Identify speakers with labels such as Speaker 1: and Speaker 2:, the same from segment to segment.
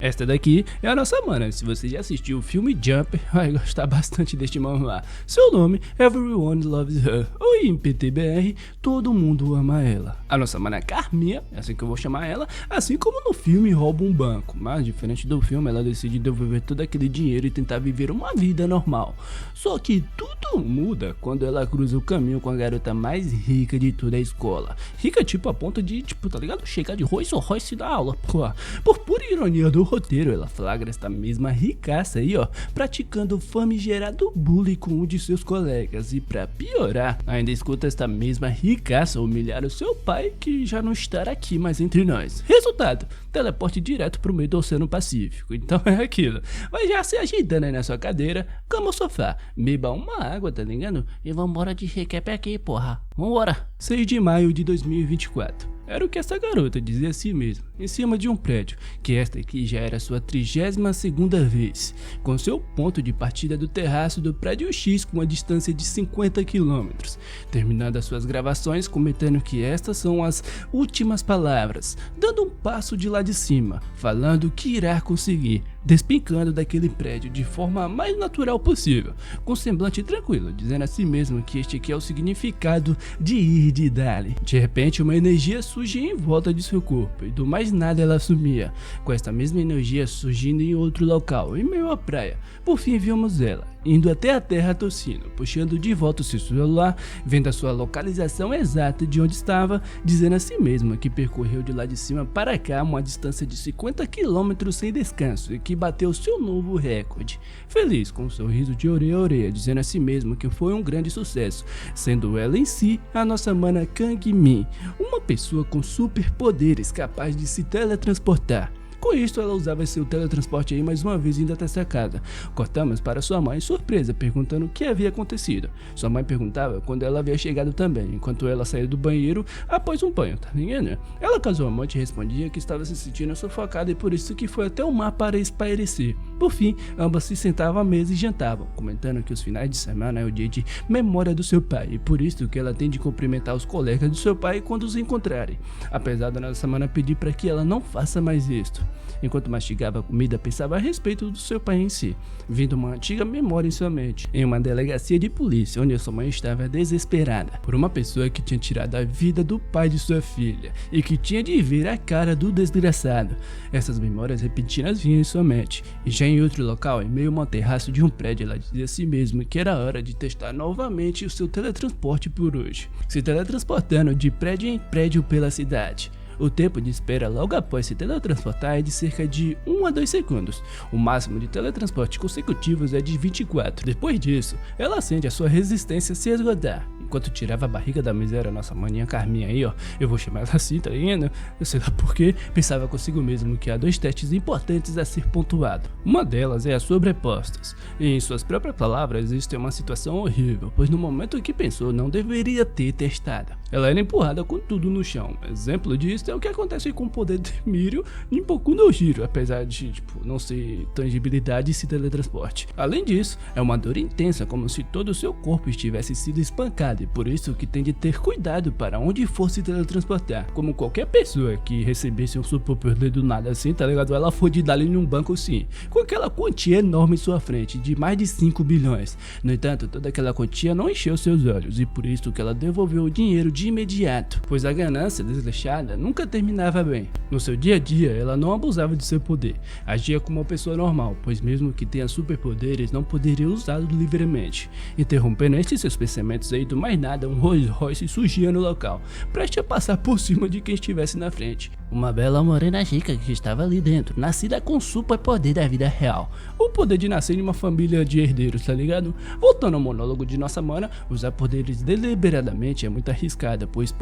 Speaker 1: Esta daqui é a nossa mana. Se você já assistiu o filme Jumper, vai gostar bastante deste manhwa. Seu nome, Everyone Loves Her, ou em PTBR, todo mundo ama ela. A nossa mana Carminha, é assim que eu vou chamar ela, assim como no filme rouba um banco, mas diferente do filme ela decide devolver todo aquele dinheiro e tentar viver uma vida normal. Só que tudo muda quando ela cruza o caminho com a garota mais rica de toda a escola. Rica tipo a ponto de, tá ligado? Chegar de Rolls Royce da aula, pô. Por pura ironia do roteiro, ela flagra esta mesma ricaça aí, ó, praticando o famigerado bullying com um de seus colegas. E pra piorar, ainda escuta esta mesma ricaça humilhar o seu pai, que já não está aqui mais entre nós. Resultado, teleporte direto pro meio do Oceano Pacífico. Então é aquilo, vai já se agitando aí na sua cadeira, cama o sofá, beba uma água, tá ligado? E vambora de recap aqui, porra, vambora. 6 de maio de 2024. Era o que essa garota dizia a si mesma, em cima de um prédio, que esta aqui já era sua 32ª vez, com seu ponto de partida do terraço do prédio X com uma distância de 50 km, terminando as suas gravações comentando que estas são as últimas palavras, dando um passo de lá de cima, falando que irá conseguir, despencando daquele prédio de forma mais natural possível, com semblante tranquilo, dizendo a si mesmo que este aqui é o significado de ir de dali. De repente uma energia surgia em volta de seu corpo e do mais nada ela sumia, com esta mesma energia surgindo em outro local, em meio à praia. Por fim vimos ela, indo até a terra tossindo, puxando de volta o seu celular, vendo a sua localização exata de onde estava, dizendo a si mesma que percorreu de lá de cima para cá uma distância de 50 km sem descanso e que bateu seu novo recorde. Feliz, com um sorriso de orelha a orelha, dizendo a si mesma que foi um grande sucesso, sendo ela em si a nossa mana Kang Min, uma pessoa com superpoderes capaz de se teletransportar. Com isso, ela usava seu teletransporte aí mais uma vez indo até essa casa. Cortamos para sua mãe surpresa, perguntando o que havia acontecido. Sua mãe perguntava quando ela havia chegado também, enquanto ela saía do banheiro após um banho, tá ligado? Ela casualmente respondia que estava se sentindo sufocada e por isso que foi até o mar para espairecer. Por fim, ambas se sentavam à mesa e jantavam, comentando que os finais de semana é o dia de memória do seu pai, e por isso que ela tem de cumprimentar os colegas do seu pai quando os encontrarem. Apesar da nossa mana pedir para que ela não faça mais isto. Enquanto mastigava a comida, pensava a respeito do seu pai em si, vindo uma antiga memória em sua mente, em uma delegacia de polícia, onde sua mãe estava desesperada por uma pessoa que tinha tirado a vida do pai de sua filha, e que tinha de ver a cara do desgraçado. Essas memórias repentinas vinham em sua mente, e já em outro local, em meio a um terraço de um prédio, ela dizia a si mesma que era hora de testar novamente o seu teletransporte por hoje, se teletransportando de prédio em prédio pela cidade. O tempo de espera logo após se teletransportar é de cerca de 1 a 2 segundos. O máximo de teletransporte consecutivos é de 24. Depois disso, ela sente a sua resistência se esgotar. Enquanto tirava a barriga da miséria, nossa maninha Carminha aí, ó, eu vou chamar ela assim, tá indo? Eu sei lá porquê, pensava consigo mesmo que há 2 testes importantes a ser pontuado. Uma delas é as sobrepostas. E em suas próprias palavras, isto é uma situação horrível, pois no momento em que pensou, não deveria ter testado. Ela era empurrada com tudo no chão. Exemplo disso é o que acontece com o poder de Mirio em Boku no Hero, apesar de, não ser tangibilidade e se teletransporte. Além disso, é uma dor intensa, como se todo o seu corpo estivesse sido espancado, e por isso que tem de ter cuidado para onde for se teletransportar. Como qualquer pessoa que recebesse um superpoder do nada assim, tá ligado? Ela foi de dar em um banco sim, com aquela quantia enorme em sua frente, de mais de 5 bilhões. No entanto, toda aquela quantia não encheu seus olhos, e por isso que ela devolveu o dinheiro de imediato, pois a ganância desleixada nunca terminava bem. No seu dia a dia, ela não abusava de seu poder, agia como uma pessoa normal, pois mesmo que tenha superpoderes, não poderia usá-los livremente. Interrompendo estes seus pensamentos aí, do mais nada, um Rolls Royce surgia no local, prestes a passar por cima de quem estivesse na frente. Uma bela morena rica que estava ali dentro, nascida com o superpoder da vida real. O poder de nascer em uma família de herdeiros, tá ligado? Voltando ao monólogo de nossa mana, usar poderes deliberadamente é muito arriscada, pois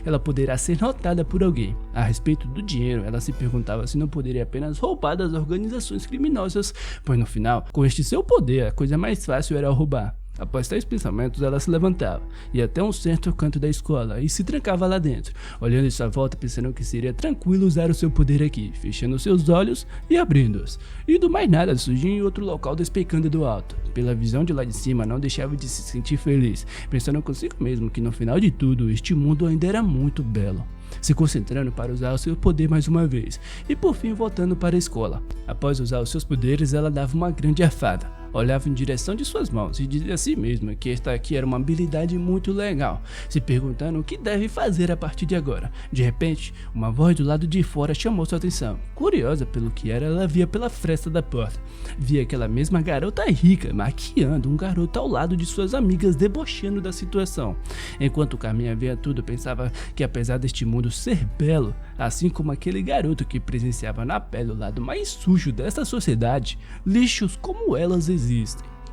Speaker 1: ela poderá ser notada por alguém. A respeito do dinheiro, ela se perguntava se não poderia apenas roubar das organizações criminosas, pois no final, com este seu poder, a coisa mais fácil era roubar. Após tais pensamentos, ela se levantava, ia até um certo canto da escola e se trancava lá dentro, olhando em sua volta pensando que seria tranquilo usar o seu poder aqui, fechando seus olhos e abrindo-os. E do mais nada surgia em outro local despencando do alto. Pela visão de lá de cima, não deixava de se sentir feliz, pensando consigo mesmo que no final de tudo, este mundo ainda era muito belo. se concentrando para usar o seu poder mais uma vez, e por fim voltando para a escola. Após usar os seus poderes, ela dava uma grande afada, olhava em direção de suas mãos e dizia a si mesma que esta aqui era uma habilidade muito legal, se perguntando o que deve fazer a partir de agora. De repente, uma voz do lado de fora chamou sua atenção. Curiosa pelo que era, ela via pela fresta da porta. Via aquela mesma garota rica maquiando um garoto ao lado de suas amigas, debochando da situação. Enquanto Carminha via tudo, pensava que apesar deste mundo ser belo, assim como aquele garoto que presenciava na pele o lado mais sujo desta sociedade, lixos como elas existem.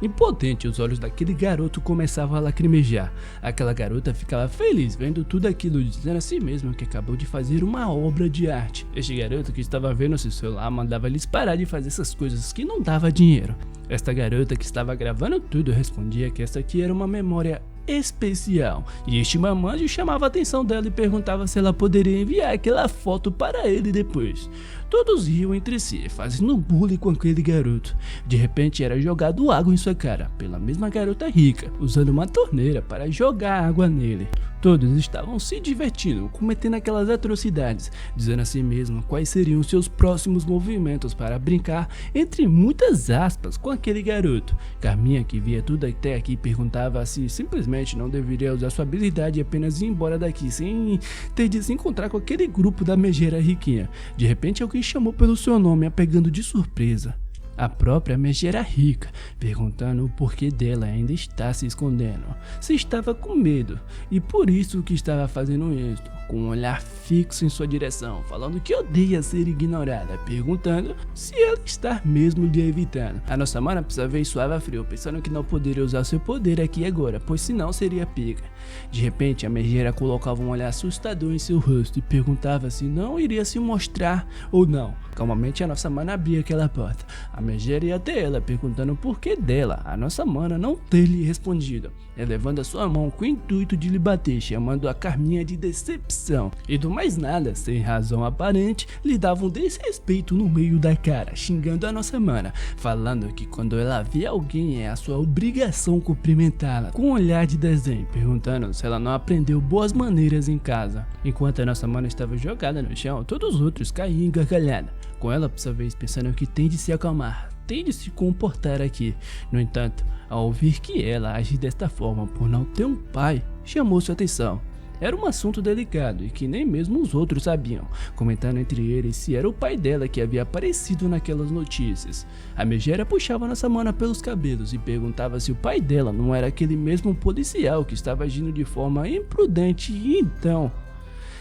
Speaker 1: Impotente, os olhos daquele garoto começavam a lacrimejar. Aquela garota ficava feliz vendo tudo aquilo, dizendo a si mesma que acabou de fazer uma obra de arte. Este garoto que estava vendo seu celular mandava eles parar de fazer essas coisas que não dava dinheiro. Esta garota que estava gravando tudo respondia que esta aqui era uma memória especial, e este mamanjo chamava a atenção dela e perguntava se ela poderia enviar aquela foto para ele depois. Todos riam entre si, fazendo bullying com aquele garoto. De repente era jogado água em sua cara, pela mesma garota rica, usando uma torneira para jogar água nele. Todos estavam se divertindo, cometendo aquelas atrocidades, dizendo a si mesmo quais seriam seus próximos movimentos para brincar, entre muitas aspas, com aquele garoto. Carminha, que via tudo até aqui, perguntava se simplesmente não deveria usar sua habilidade e apenas ir embora daqui, sem ter de se encontrar com aquele grupo da megera riquinha. De repente alguém chamou pelo seu nome, a pegando de surpresa. A própria megera rica, perguntando o porquê dela ainda está se escondendo, se estava com medo e por isso que estava fazendo isso, com um olhar fixo em sua direção, falando que odeia ser ignorada, perguntando se ela está mesmo lhe evitando. A nossa mana por sua vez suava frio, pensando que não poderia usar seu poder aqui e agora, pois senão seria pega. De repente a megera colocava um olhar assustador em seu rosto e perguntava se não iria se mostrar ou não. Calmamente a nossa mana abria aquela porta. A megera ia até ela, perguntando o porquê dela, a nossa mana não ter lhe respondido, elevando a sua mão com o intuito de lhe bater, chamando a Carminha de decepção. E do mais nada, sem razão aparente, lhe dava um desrespeito no meio da cara, xingando a nossa mana, falando que quando ela vê alguém é a sua obrigação cumprimentá-la, com um olhar de desenho, perguntando se ela não aprendeu boas maneiras em casa. Enquanto a nossa mana estava jogada no chão, todos os outros caíam em gargalhada, com ela por sua vez pensando que tem de se acalmar, tem de se comportar aqui. No entanto, ao ouvir que ela age desta forma por não ter um pai, chamou sua atenção. Era um assunto delicado e que nem mesmo os outros sabiam, comentando entre eles se era o pai dela que havia aparecido naquelas notícias. A megera puxava nossa mana pelos cabelos e perguntava se o pai dela não era aquele mesmo policial que estava agindo de forma imprudente, e então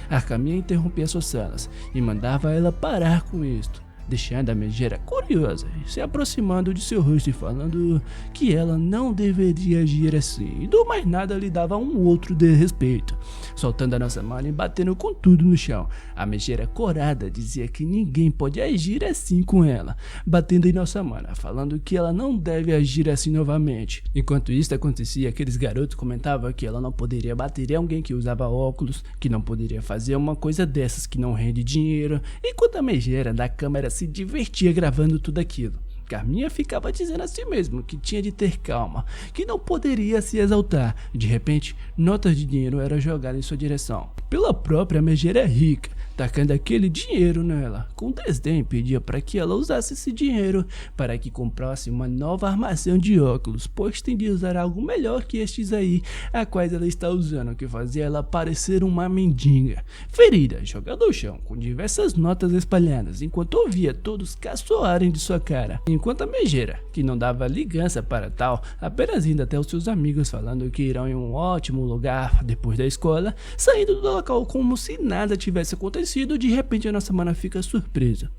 Speaker 1: a Carminha interrompia suas falas e mandava ela parar com isto, deixando a megera curiosa, se aproximando de seu rosto e falando que ela não deveria agir assim, e do mais nada lhe dava um outro desrespeito, soltando a nossa mana e batendo com tudo no chão. A megera corada dizia que ninguém pode agir assim com ela, batendo em nossa mana, falando que ela não deve agir assim novamente. Enquanto isso acontecia, aqueles garotos comentavam que ela não poderia bater em alguém que usava óculos, que não poderia fazer uma coisa dessas que não rende dinheiro, enquanto a megera da câmera se divertia gravando tudo aquilo. Carminha ficava dizendo a si mesmo que tinha de ter calma, que não poderia se exaltar. De repente, notas de dinheiro eram jogadas em sua direção pela própria megera rica, tacando aquele dinheiro nela. Com desdém, pedia para que ela usasse esse dinheiro para que comprasse uma nova armação de óculos, pois tem de usar algo melhor que estes aí, a quais ela está usando, que fazia ela parecer uma mendiga. Ferida, jogada ao chão, com diversas notas espalhadas, enquanto ouvia todos caçoarem de sua cara. Enquanto a megera, que não dava ligança para tal, apenas indo até os seus amigos falando que irão em um ótimo lugar depois da escola, saindo do local como se nada tivesse acontecido, de repente a nossa mana fica surpresa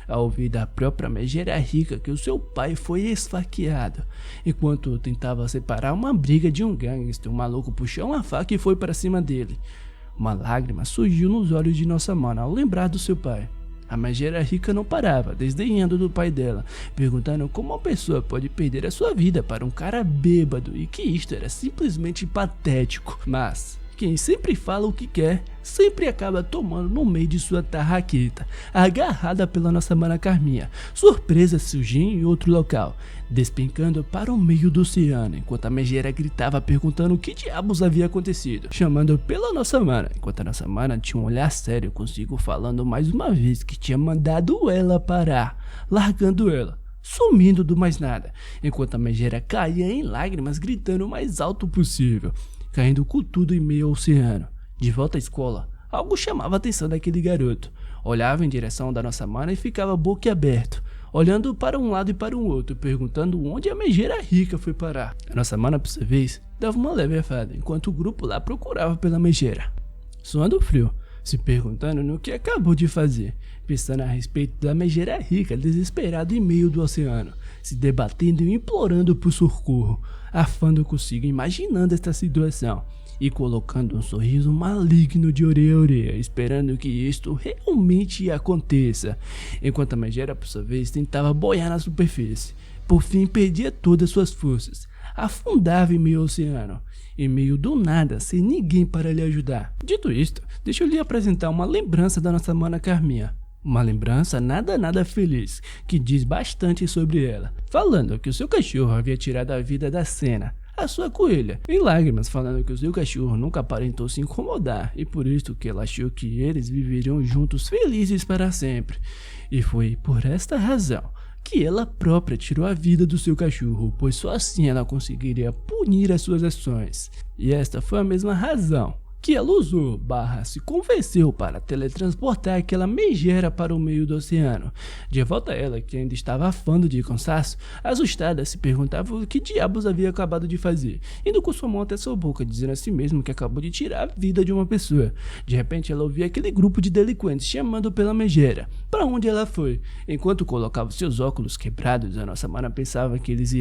Speaker 1: ao ouvir da própria megera rica que o seu pai foi esfaqueado. Enquanto tentava separar uma briga de um gangster, um maluco puxou uma faca e foi para cima dele. Uma lágrima surgiu nos olhos de nossa mana ao lembrar do seu pai. A megera rica não parava, desdenhando do pai dela, perguntando como uma pessoa pode perder a sua vida para um cara bêbado e que isto era simplesmente patético. Mas Quem sempre fala o que quer, sempre acaba tomando no meio de sua tarraqueta, agarrada pela nossa mana Carminha. Surpresa surgiu em outro local, despencando para o meio do oceano, enquanto a megera gritava perguntando o que diabos havia acontecido, chamando pela nossa mana, enquanto a nossa mana tinha um olhar sério consigo, falando mais uma vez que tinha mandado ela parar, largando ela, sumindo do mais nada, enquanto a megera caía em lágrimas, gritando o mais alto possível, caindo com tudo em meio ao oceano. De volta à escola, algo chamava a atenção daquele garoto. Olhava em direção da nossa mana e ficava boquiaberto, olhando para um lado e para o outro, perguntando onde a megera rica foi parar. A nossa mana, por sua vez, dava uma leve afada, enquanto o grupo lá procurava pela megera, suando frio, se perguntando no que acabou de fazer, pensando a respeito da megera rica, desesperado em meio do oceano, se debatendo e implorando por socorro, afando consigo, imaginando esta situação e colocando um sorriso maligno de orelha a orelha, esperando que isto realmente aconteça, enquanto a megera, por sua vez, tentava boiar na superfície. Por fim, perdia todas suas forças, afundava em meio ao oceano, em meio do nada, sem ninguém para lhe ajudar. Dito isto, deixa eu lhe apresentar uma lembrança da nossa mana Carminha. Uma lembrança nada feliz, que diz bastante sobre ela, falando que o seu cachorro havia tirado a vida da cena, a sua coelha, em lágrimas, falando que o seu cachorro nunca aparentou se incomodar e por isso que ela achou que eles viveriam juntos felizes para sempre. E foi por esta razão que ela própria tirou a vida do seu cachorro, pois só assim ela conseguiria punir as suas ações. E esta foi a mesma razão que ela usou, se convenceu para teletransportar aquela megera para o meio do oceano. De volta a ela, que ainda estava afando de cansaço, assustada, se perguntava o que diabos havia acabado de fazer, indo com sua mão até sua boca, dizendo a si mesmo que acabou de tirar a vida de uma pessoa. De repente, ela ouvia aquele grupo de delinquentes chamando pela megera. Para onde ela foi? Enquanto colocava seus óculos quebrados, a nossa mana pensava que eles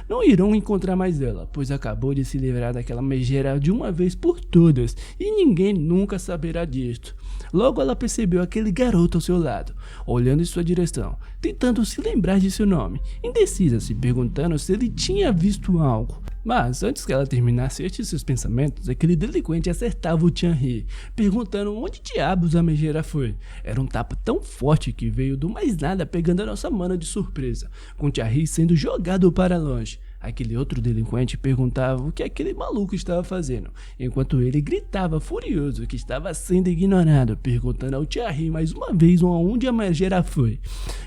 Speaker 1: não irão encontrar mais ela, pois acabou de se livrar daquela megera de uma vez por todas. E ninguém nunca saberá disto. Logo ela percebeu aquele garoto ao seu lado, olhando em sua direção, tentando se lembrar de seu nome, indecisa, se perguntando se ele tinha visto algo. Mas antes que ela terminasse estes seus pensamentos, aquele delinquente acertava o Tianri, perguntando onde diabos a megera foi. Era um tapa tão forte que veio do mais nada, pegando a nossa mana de surpresa, com o Tianri sendo jogado para longe. Aquele outro delinquente perguntava o que aquele maluco estava fazendo, enquanto ele gritava furioso que estava sendo ignorado, perguntando ao Tianri mais uma vez onde a megera foi.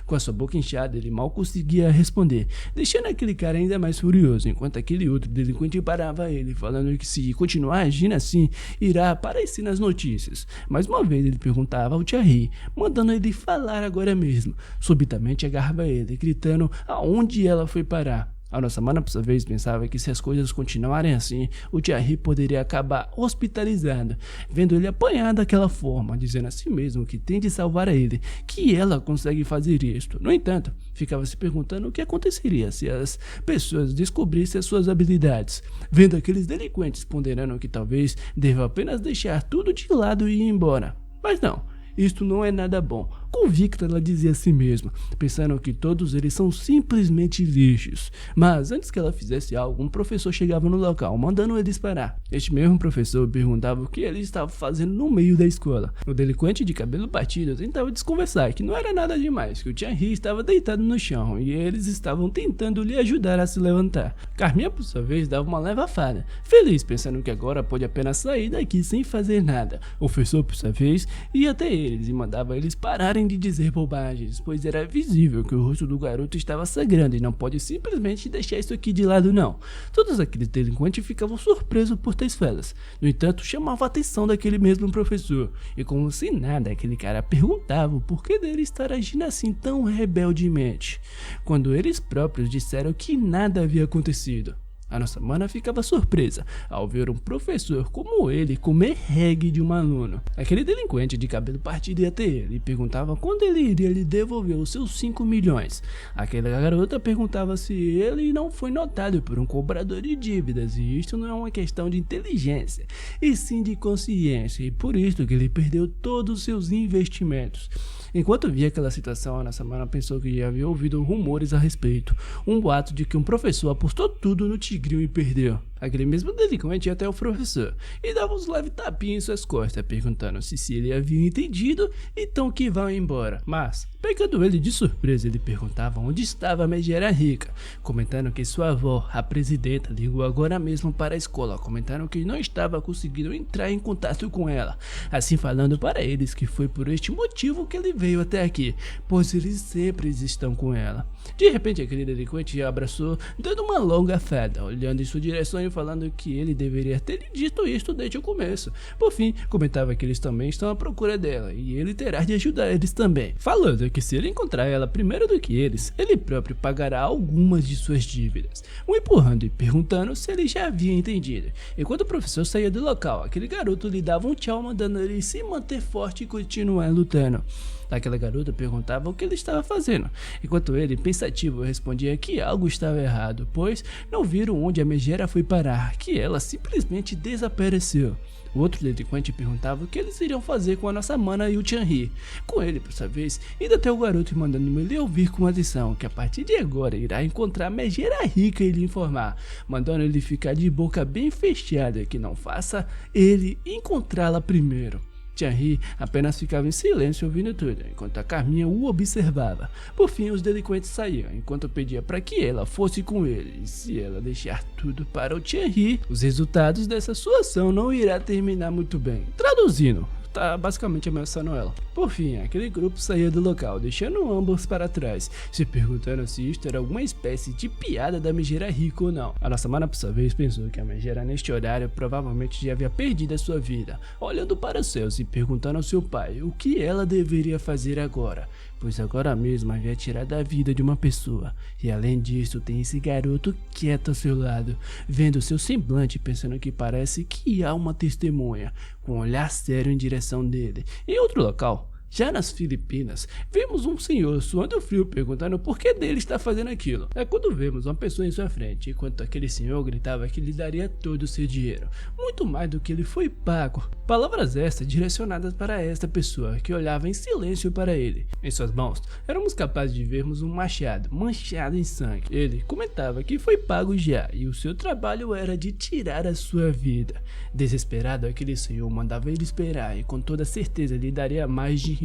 Speaker 1: Com a sua boca inchada, ele mal conseguia responder, deixando aquele cara ainda mais furioso, enquanto aquele outro delinquente parava ele, falando que se continuar agindo assim, irá aparecer nas notícias. Mais uma vez ele perguntava ao Tianri, mandando ele falar agora mesmo. Subitamente agarrava ele, gritando aonde ela foi parar. A nossa mana, por sua vez, pensava que se as coisas continuarem assim, o Tianri poderia acabar hospitalizado, vendo ele apanhar daquela forma, dizendo a si mesmo que tem de salvar a ele, que ela consegue fazer isto. No entanto, ficava se perguntando o que aconteceria se as pessoas descobrissem as suas habilidades, vendo aqueles delinquentes ponderando que talvez deva apenas deixar tudo de lado e ir embora. Mas não. Isto não é nada bom. Convicta, ela dizia a si mesma, pensando que todos eles são simplesmente lixos. Mas antes que ela fizesse algo, um professor chegava no local, mandando eles parar. Este mesmo professor perguntava o que ele estava fazendo no meio da escola. O delinquente de cabelo partido tentava desconversar que não era nada demais, que o Tianri estava deitado no chão e eles estavam tentando lhe ajudar a se levantar. Carminha, por sua vez, dava uma leve afada, feliz, pensando que agora pode apenas sair daqui sem fazer nada. O professor, por sua vez, ia até eles e mandava eles pararem de dizer bobagens, pois era visível que o rosto do garoto estava sangrando e não pode simplesmente deixar isso aqui de lado não. Todos aqueles delinquentes ficavam surpresos por tais falas. No entanto, chamava a atenção daquele mesmo professor, e como se nada, aquele cara perguntava o porquê dele estar agindo assim tão rebeldemente, quando eles próprios disseram que nada havia acontecido. A nossa mana ficava surpresa ao ver um professor como ele comer reggae de um aluno. Aquele delinquente de cabelo partido ia até ele e perguntava quando ele iria lhe devolver os seus 5 milhões. Aquela garota perguntava se ele não foi notado por um cobrador de dívidas, e isto não é uma questão de inteligência, e sim de consciência, e por isso que ele perdeu todos os seus investimentos. Enquanto via aquela situação, a nossa mana pensou que já havia ouvido rumores a respeito, um boato de que um professor apostou tudo no Tigrinho e perdeu. Aquele mesmo delinquente ia até o professor e dava uns leves tapinhas em suas costas, perguntando se ele havia entendido, então que vá embora. Mas, pegando ele de surpresa, ele perguntava onde estava a megera rica, comentando que sua avó, a presidenta, ligou agora mesmo para a escola, comentando que não estava conseguindo entrar em contato com ela, assim falando para eles que foi por este motivo que ele veio até aqui, pois eles sempre estão com ela. De repente, aquele delinquente a abraçou, dando uma longa fada, olhando em sua direção e falando que ele deveria ter dito isto desde o começo. Por fim, comentava que eles também estão à procura dela e ele terá de ajudar eles também, falando que se ele encontrar ela primeiro do que eles, ele próprio pagará algumas de suas dívidas, o empurrando e perguntando se ele já havia entendido. Enquanto o professor saía do local, aquele garoto lhe dava um tchau, mandando ele se manter forte e continuar lutando. Aquela garota perguntava o que ele estava fazendo, enquanto ele, pensativo, respondia que algo estava errado, pois não viram onde a megera foi parar, que ela simplesmente desapareceu. O outro delinquente perguntava o que eles iriam fazer com a nossa mana e o Tianri. Com ele, por sua vez, indo até o garoto e mandando ele ouvir com atenção que a partir de agora irá encontrar a megera rica e lhe informar, mandando ele ficar de boca bem fechada, que não faça ele encontrá-la primeiro. Tianri apenas ficava em silêncio ouvindo tudo, enquanto a Carminha o observava. Por fim, os delinquentes saíam, enquanto pedia para que ela fosse com ele, e se ela deixar tudo para o Tianri, os resultados dessa sua ação não irá terminar muito bem. Traduzindo, tá basicamente ameaçando ela. Por fim, aquele grupo saía do local, deixando ambos para trás, se perguntando se isto era alguma espécie de piada da megera rica ou não. A nossa mana, por sua vez, pensou que a megera neste horário provavelmente já havia perdido a sua vida, olhando para os céus e perguntando ao seu pai o que ela deveria fazer agora, pois agora mesmo havia tirado a vida de uma pessoa, e além disso tem esse garoto quieto ao seu lado, vendo seu semblante, pensando que parece que há uma testemunha, com um olhar sério em direção dele. Em outro local, já nas Filipinas, vemos um senhor suando frio perguntando por que dele está fazendo aquilo. É quando vemos uma pessoa em sua frente, enquanto aquele senhor gritava que lhe daria todo o seu dinheiro, muito mais do que ele foi pago. Palavras estas direcionadas para esta pessoa, que olhava em silêncio para ele. Em suas mãos, éramos capazes de vermos um machado manchado em sangue. Ele comentava que foi pago já, e o seu trabalho era de tirar a sua vida. Desesperado, aquele senhor mandava ele esperar e com toda certeza lhe daria mais dinheiro.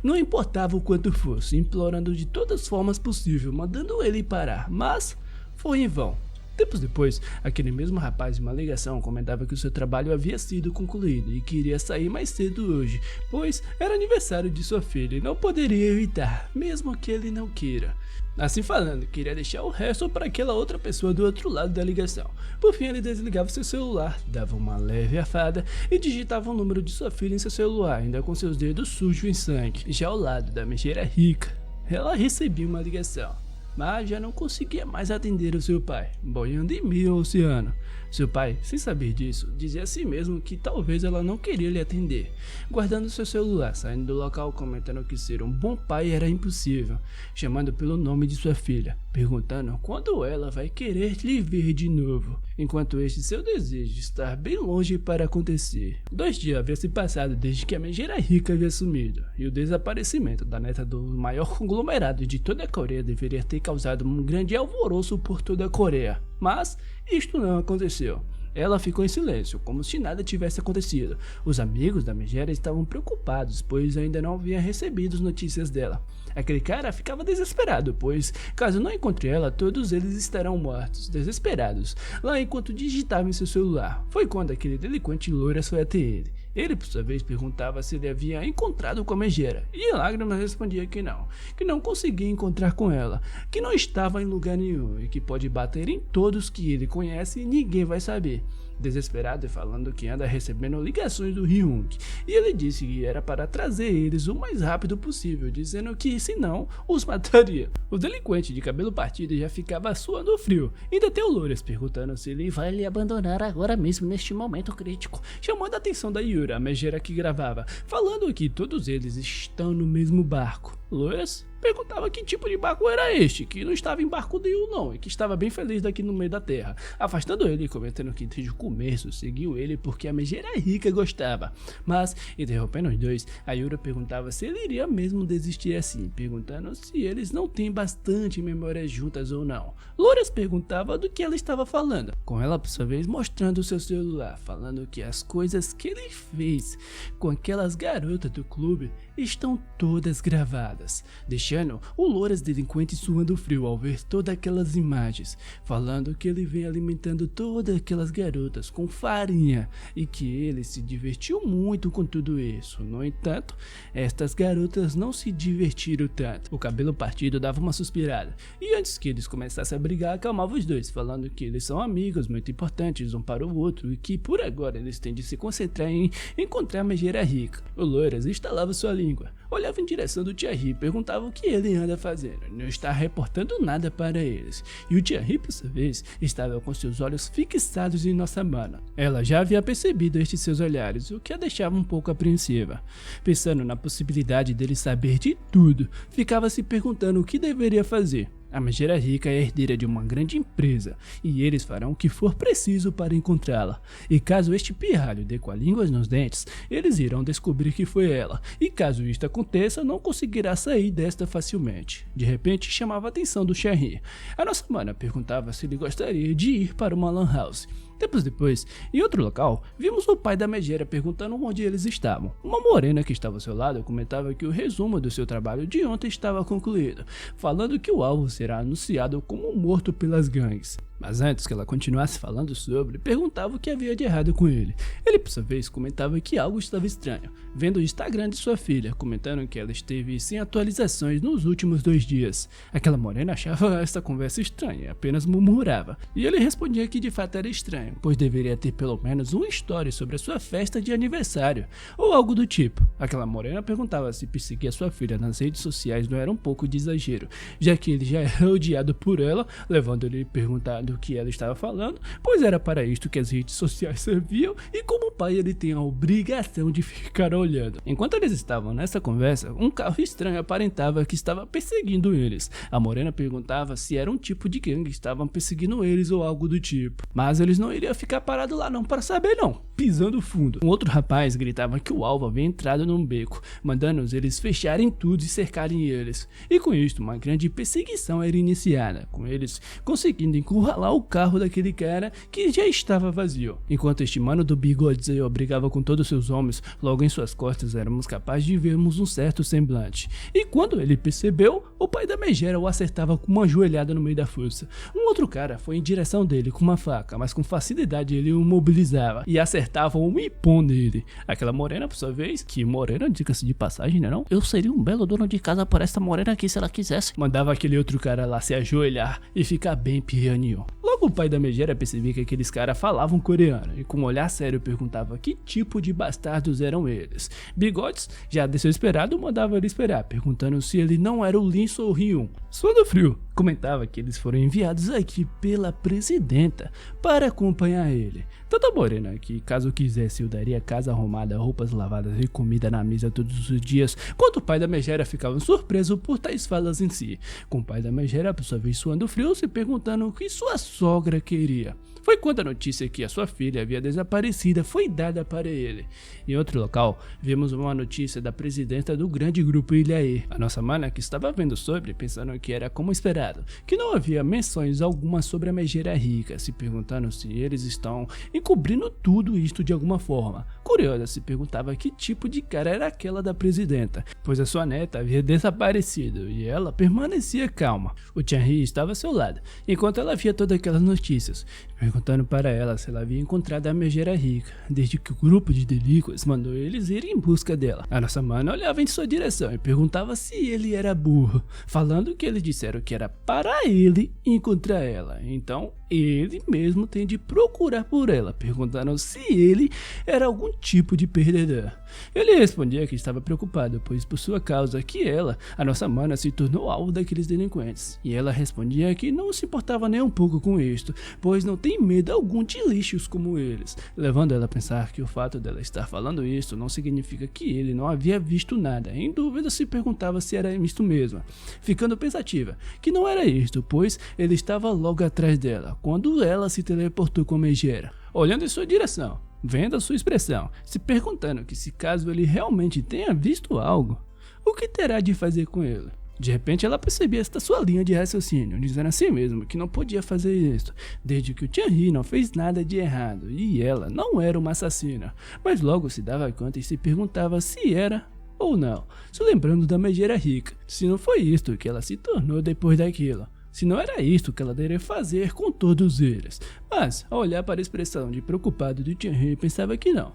Speaker 1: Não importava o quanto fosse, implorando de todas as formas possíveis, mandando ele parar, mas foi em vão. Tempos depois, aquele mesmo rapaz em uma ligação comentava que o seu trabalho havia sido concluído e que iria sair mais cedo hoje, pois era aniversário de sua filha e não poderia evitar, mesmo que ele não queira. Assim falando, queria deixar o resto para aquela outra pessoa do outro lado da ligação. Por fim, ele desligava seu celular, dava uma leve afada e digitava o número de sua filha em seu celular, ainda com seus dedos sujos em sangue. Já ao lado da megera rica, ela recebia uma ligação, mas já não conseguia mais atender o seu pai, boiando em meio ao oceano. Seu pai, sem saber disso, dizia a si mesmo que talvez ela não queria lhe atender, guardando seu celular, saindo do local comentando que ser um bom pai era impossível, chamando pelo nome de sua filha, perguntando quando ela vai querer lhe ver de novo, enquanto este seu desejo estar bem longe para acontecer. 2 dias haviam se passado desde que a megera rica havia sumido, e o desaparecimento da neta do maior conglomerado de toda a Coreia deveria ter causado um grande alvoroço por toda a Coreia, mas isto não aconteceu. Ela ficou em silêncio, como se nada tivesse acontecido. Os amigos da megera estavam preocupados, pois ainda não haviam recebido notícias dela. Aquele cara ficava desesperado, pois, caso não encontre ela, todos eles estarão mortos, desesperados, lá enquanto digitava em seu celular. Foi quando aquele delinquente loiro foi até ele. Ele, por sua vez, perguntava se ele havia encontrado com a megera, e Lágrimas respondia que não conseguia encontrar com ela, que não estava em lugar nenhum, e que pode bater em todos que ele conhece e ninguém vai saber. Desesperado e falando que anda recebendo ligações do Hyung, e ele disse que era para trazer eles o mais rápido possível, dizendo que senão os mataria. O delinquente de cabelo partido já ficava suando frio, ainda tem o Loures perguntando se ele vai lhe abandonar agora mesmo neste momento crítico, chamando a atenção da Yura, a megera que gravava, falando que todos eles estão no mesmo barco. Loiras perguntava que tipo de barco era este, que não estava em barco nenhum não, e que estava bem feliz daqui no meio da terra, afastando ele e comentando que desde o começo seguiu ele porque a megera rica gostava. Mas, interrompendo os dois, a Yura perguntava se ele iria mesmo desistir assim, perguntando se eles não têm bastante memórias juntas ou não. Loiras perguntava do que ela estava falando, com ela por sua vez mostrando seu celular, falando que as coisas que ele fez com aquelas garotas do clube estão todas gravadas, deixando o Loiras delinquente suando frio ao ver todas aquelas imagens, falando que ele vem alimentando todas aquelas garotas com farinha e que ele se divertiu muito com tudo isso. No entanto, estas garotas não se divertiram tanto. O cabelo partido dava uma suspirada, e antes que eles começassem a brigar, acalmava os dois, falando que eles são amigos muito importantes um para o outro e que por agora eles têm de se concentrar em encontrar a megera rica. O Loiras estalava sua língua, olhava em direção do Thierry e perguntava o que ele anda fazendo. Não está reportando nada para eles. E o Thierry, por sua vez, estava com seus olhos fixados em nossa mana. Ela já havia percebido estes seus olhares, o que a deixava um pouco apreensiva. Pensando na possibilidade dele saber de tudo, ficava se perguntando o que deveria fazer. A megera rica é herdeira de uma grande empresa, e eles farão o que for preciso para encontrá-la. E caso este pirralho dê com a língua nos dentes, eles irão descobrir que foi ela, e caso isto aconteça, não conseguirá sair desta facilmente. De repente, chamava a atenção do Thierry. A nossa mana perguntava se ele gostaria de ir para uma lan house. Tempos depois, em outro local, vimos o pai da megera perguntando onde eles estavam. Uma morena que estava ao seu lado comentava que o resumo do seu trabalho de ontem estava concluído, falando que o alvo será anunciado como morto pelas gangues. Mas antes que ela continuasse falando sobre, perguntava o que havia de errado com ele. Ele, por sua vez, comentava que algo estava estranho, vendo o Instagram de sua filha, comentando que ela esteve sem atualizações nos últimos 2 dias. Aquela morena achava esta conversa estranha e apenas murmurava, e ele respondia que de fato era estranho, pois deveria ter pelo menos uma história sobre a sua festa de aniversário, ou algo do tipo. Aquela morena perguntava se perseguir a sua filha nas redes sociais não era um pouco de exagero, já que ele já era odiado por ela, levando-lhe perguntando o que ela estava falando, pois era para isto que as redes sociais serviam, e como pai ele tem a obrigação de ficar olhando. Enquanto eles estavam nessa conversa, um carro estranho aparentava que estava perseguindo eles. A morena perguntava se era um tipo de gangue que estavam perseguindo eles ou algo do tipo, mas eles não iriam ficar parados lá não para saber não, pisando fundo. Um outro rapaz gritava que o alvo havia entrado num beco, mandando eles fecharem tudo e cercarem eles, e com isto uma grande perseguição era iniciada, com eles conseguindo encurralar o carro daquele cara que já estava vazio. Enquanto este mano do Bigodes brigava com todos seus homens, logo em suas costas éramos capazes de vermos um certo semblante. E quando ele percebeu, o pai da megera o acertava com uma joelhada no meio da força. Um outro cara foi em direção dele com uma faca, mas com facilidade ele o mobilizava e acertava um ipom nele. Aquela morena, por sua vez, que morena, diga-se de passagem, né não? Eu seria um belo dono de casa por esta morena aqui se ela quisesse. Mandava aquele outro cara lá se ajoelhar e ficar bem pianinho. Logo o pai da megera percebia que aqueles caras falavam coreano e com um olhar sério perguntava que tipo de bastardos eram eles. Bigodes, já desesperado, mandava ele esperar, perguntando se ele não era o Linso ou Ryun. Suando frio, comentava que eles foram enviados aqui pela presidenta para acompanhar ele. Tanto a morena que, caso quisesse, eu daria casa arrumada, roupas lavadas e comida na mesa todos os dias, quanto o pai da megera ficava surpreso por tais falas em si, com o pai da megera, por sua vez, suando frio, se perguntando o que sua sogra queria. Foi quando a notícia que a sua filha havia desaparecido foi dada para ele. Em outro local, vimos uma notícia da presidenta do grande grupo Ilhaê. A nossa mana que estava vendo sobre, pensando que era como esperado, que não havia menções alguma sobre a megera rica, se perguntando se eles estão encobrindo tudo isto de alguma forma. Curiosa, se perguntava que tipo de cara era aquela da presidenta, pois a sua neta havia desaparecido e ela permanecia calma. O Thierry estava ao seu lado, enquanto ela via todas aquelas notícias, perguntando para ela se ela havia encontrado a megera rica, desde que o grupo de delíquas mandou eles irem em busca dela. A nossa mana olhava em sua direção e perguntava se ele era burro, falando que eles disseram que era para ele encontrar ela. Então ele mesmo tem de procurar por ela, perguntando se ele era algum tipo de perdedor. Ele respondia que estava preocupado, pois por sua causa que ela, a nossa mana, se tornou alvo daqueles delinquentes. E ela respondia que não se importava nem um pouco com isto, pois não tem medo algum de lixos como eles, levando ela a pensar que o fato dela estar falando isso não significa que ele não havia visto nada. Em dúvida, se perguntava se era isto mesmo, ficando pensativa que não era isto, pois ele estava logo atrás dela, quando ela se teleportou com a megera, olhando em sua direção, vendo a sua expressão, se perguntando que se caso ele realmente tenha visto algo, o que terá de fazer com ele. De repente ela percebia esta sua linha de raciocínio, dizendo a si mesma que não podia fazer isso, desde que o Tianri não fez nada de errado e ela não era uma assassina, mas logo se dava conta e se perguntava se era ou não, se lembrando da megera rica, se não foi isto que ela se tornou depois daquilo. Se não era isto que ela deveria fazer com todos eles. Mas, ao olhar para a expressão de preocupado de Tianri, pensava que não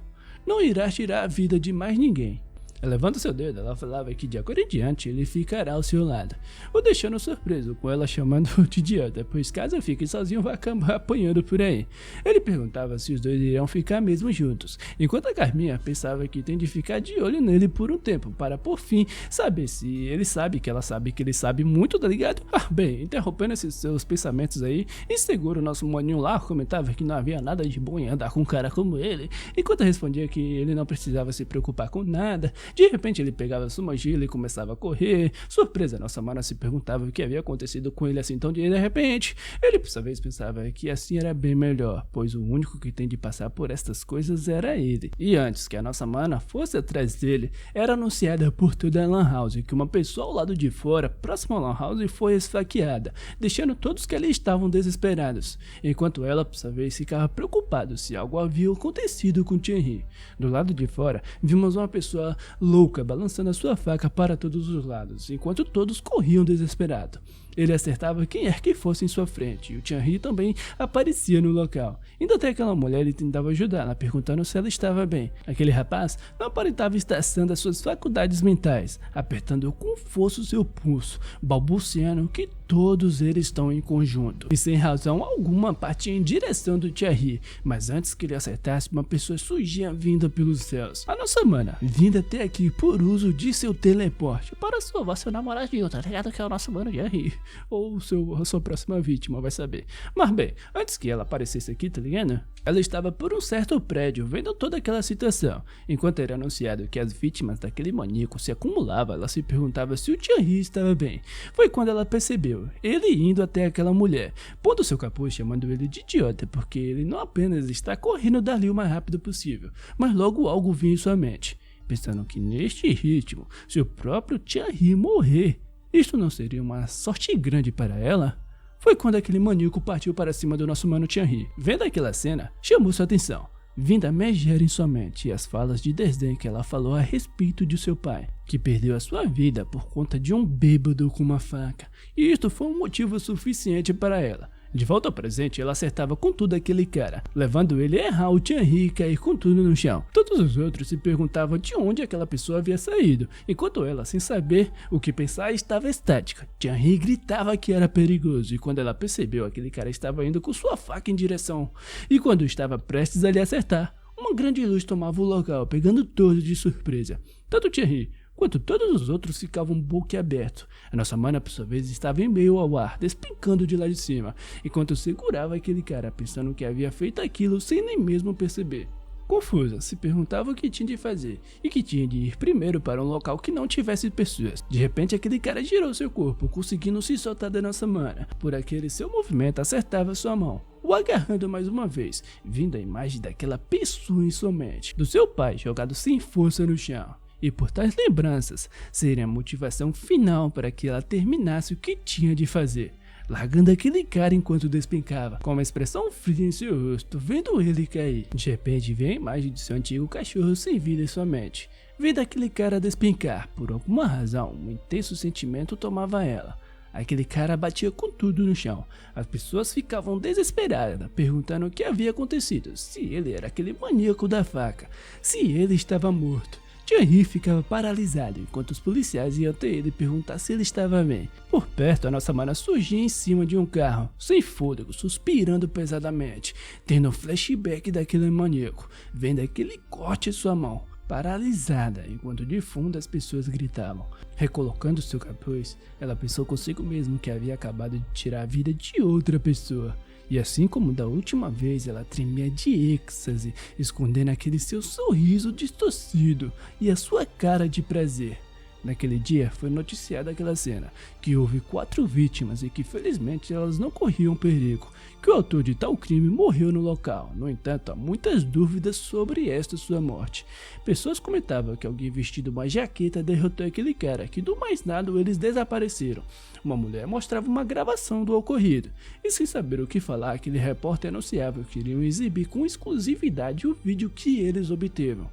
Speaker 1: irá tirar a vida de mais ninguém. Levando seu dedo, ela falava que de agora em diante ele ficará ao seu lado, o deixando surpreso com ela chamando-o de idiota, pois caso fique sozinho vai acabar apanhando por aí. Ele perguntava se os dois iriam ficar mesmo juntos, enquanto a Carminha pensava que tem de ficar de olho nele por um tempo, para por fim saber se ele sabe que ela sabe que ele sabe muito, tá ligado? Bem, interrompendo esses seus pensamentos aí, inseguro, nosso maninho lá comentava que não havia nada de bom em andar com um cara como ele, enquanto respondia que ele não precisava se preocupar com nada. De repente ele pegava sua mochila e começava a correr. Surpresa, nossa mana se perguntava o que havia acontecido com ele assim tão de repente. Ele por sua vez pensava que assim era bem melhor, pois o único que tem de passar por estas coisas era ele. E antes que a nossa mana fosse atrás dele, era anunciada por toda a lan house que uma pessoa ao lado de fora, próximo à lan house, foi esfaqueada, deixando todos que ali estavam desesperados, enquanto ela por sua vez ficava preocupada se algo havia acontecido com Tianri. Do lado de fora, vimos uma pessoa louca balançando a sua faca para todos os lados, enquanto todos corriam desesperados. Ele acertava quem é que fosse em sua frente, e o Tianri também aparecia no local. Indo até aquela mulher, ele tentava ajudá-la, perguntando se ela estava bem. Aquele rapaz não aparentava estar sã das suas faculdades mentais, apertando com força o seu pulso, balbuciando que todos eles estão em conjunto. E sem razão alguma partia em direção do Tianri, mas antes que ele acertasse, uma pessoa surgia vinda pelos céus. A nossa mana, vinda até aqui por uso de seu teleporte, para salvar seu namoradinho, tá ligado? Que é o nosso mano Tianri. Ou a sua próxima vítima, vai saber. Mas bem, antes que ela aparecesse aqui, tá ligado? Ela estava por um certo prédio, vendo toda aquela situação. Enquanto era anunciado que as vítimas daquele maníaco se acumulavam, ela se perguntava se o Tianri estava bem. Foi quando ela percebeu ele indo até aquela mulher, pondo seu capuz, chamando ele de idiota, porque ele não apenas está correndo dali o mais rápido possível, mas logo algo vinha em sua mente, pensando que neste ritmo, se o próprio Tianri morrer, isto não seria uma sorte grande para ela? Foi quando aquele maníaco partiu para cima do nosso mano Tianri. Vendo aquela cena, chamou sua atenção, vindo a megera em sua mente e as falas de desdém que ela falou a respeito de seu pai, que perdeu a sua vida por conta de um bêbado com uma faca, e isto foi um motivo suficiente para ela. De volta ao presente, ela acertava com tudo aquele cara, levando ele a errar o Tianri e cair com tudo no chão. Todos os outros se perguntavam de onde aquela pessoa havia saído, enquanto ela, sem saber o que pensar, estava estática. Tianri gritava que era perigoso, e quando ela percebeu, aquele cara estava indo com sua faca em direção, e quando estava prestes a lhe acertar, uma grande luz tomava o local, pegando todos de surpresa. Tanto Tianri quanto todos os outros ficavam boquiabertos. A nossa mana, por sua vez, estava em meio ao ar, despencando de lá de cima, enquanto segurava aquele cara, pensando que havia feito aquilo sem nem mesmo perceber. Confusa, se perguntava o que tinha de fazer, e que tinha de ir primeiro para um local que não tivesse pessoas. De repente, aquele cara girou seu corpo, conseguindo se soltar da nossa mana. Por aquele seu movimento, acertava sua mão, o agarrando mais uma vez, vindo a imagem daquela pessoa em sua mente, do seu pai jogado sem força no chão. E por tais lembranças, seria a motivação final para que ela terminasse o que tinha de fazer, largando aquele cara enquanto despencava, com uma expressão fria em seu rosto, vendo ele cair. De repente veio a imagem de seu antigo cachorro sem vida em sua mente. Vendo aquele cara despencar, por alguma razão, um intenso sentimento tomava ela. Aquele cara batia com tudo no chão. As pessoas ficavam desesperadas, perguntando o que havia acontecido, se ele era aquele maníaco da faca, se ele estava morto. Tianri ficava paralisado enquanto os policiais iam até ele perguntar se ele estava bem. Por perto, a nossa mana surgia em cima de um carro, sem fôlego, suspirando pesadamente, tendo um flashback daquele maníaco, vendo aquele corte em sua mão, paralisada, enquanto de fundo as pessoas gritavam. Recolocando seu capuz, ela pensou consigo mesmo que havia acabado de tirar a vida de outra pessoa. E assim como da última vez, ela tremia de êxtase, escondendo aquele seu sorriso distorcido e a sua cara de prazer. Naquele dia foi noticiada aquela cena, que houve 4 vítimas e que felizmente elas não corriam perigo, que o autor de tal crime morreu no local. No entanto, há muitas dúvidas sobre esta sua morte. Pessoas comentavam que alguém vestido uma jaqueta derrotou aquele cara, que do mais nada eles desapareceram. Uma mulher mostrava uma gravação do ocorrido, e sem saber o que falar, aquele repórter anunciava que iriam exibir com exclusividade o vídeo que eles obtiveram,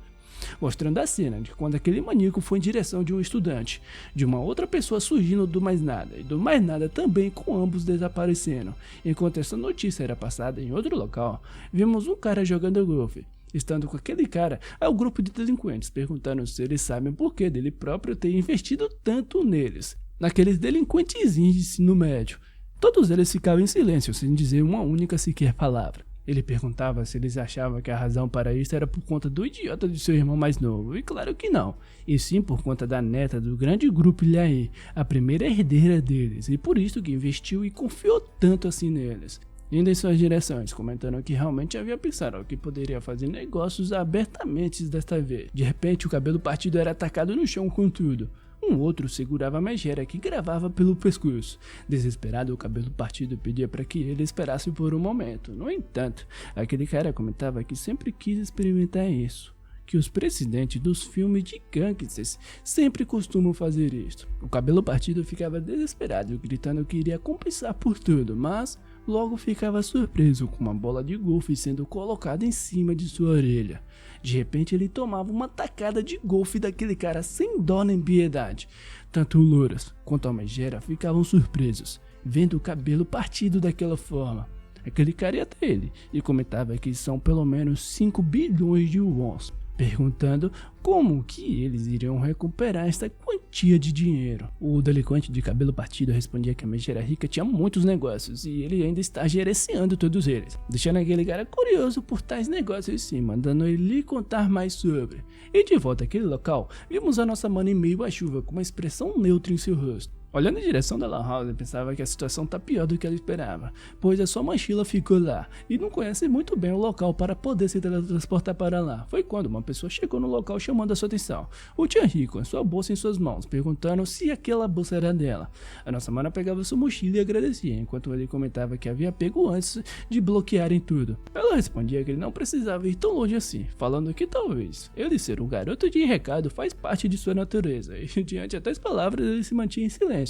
Speaker 1: mostrando a cena de quando aquele maníaco foi em direção de um estudante, de uma outra pessoa surgindo do mais nada, e do mais nada também com ambos desaparecendo. Enquanto essa notícia era passada em outro local, vimos um cara jogando golfe. Estando com aquele cara, há um grupo de delinquentes perguntando se eles sabem por que dele próprio ter investido tanto neles, naqueles delinquentes de ensino médio. Todos eles ficavam em silêncio, sem dizer uma única sequer palavra. Ele perguntava se eles achavam que a razão para isso era por conta do idiota de seu irmão mais novo, e claro que não, e sim por conta da neta do grande grupo Liaê, a primeira herdeira deles, e por isso que investiu e confiou tanto assim neles. Indo em suas direções, comentando que realmente havia pensado que poderia fazer negócios abertamente desta vez. De repente, o cabelo partido era atacado no chão com tudo. Um outro segurava a megera que gravava pelo pescoço. Desesperado, o cabelo partido pedia para que ele esperasse por um momento. No entanto, aquele cara comentava que sempre quis experimentar isso, que os presidentes dos filmes de gangsters sempre costumam fazer isso. O cabelo partido ficava desesperado, gritando que iria compensar por tudo, mas logo ficava surpreso com uma bola de golfe sendo colocada em cima de sua orelha. De repente ele tomava uma tacada de golfe daquele cara sem dó nem piedade. Tanto o Louras quanto a megera ficavam surpresos, vendo o cabelo partido daquela forma. Aquele cara ia até ele e comentava que são pelo menos 5 bilhões de wons, perguntando como que eles iriam recuperar esta quantia de dinheiro. O delinquente de cabelo partido respondia que a megera rica tinha muitos negócios e ele ainda está gerenciando todos eles, deixando aquele cara curioso por tais negócios sim, mandando ele lhe contar mais sobre. E de volta àquele local, vimos a nossa mana em meio à chuva com uma expressão neutra em seu rosto. Olhando em direção da Lan House, pensava que a situação tá pior do que ela esperava, pois a sua mochila ficou lá, e não conhece muito bem o local para poder se teletransportar para lá. Foi quando uma pessoa chegou no local chamando a sua atenção, o Tianri com a sua bolsa em suas mãos, perguntando se aquela bolsa era dela. A nossa mana pegava sua mochila e agradecia, enquanto ele comentava que havia pego antes de bloquearem tudo. Ela respondia que ele não precisava ir tão longe assim, falando que talvez ele ser um garoto de recado faz parte de sua natureza, e diante de tais palavras ele se mantinha em silêncio,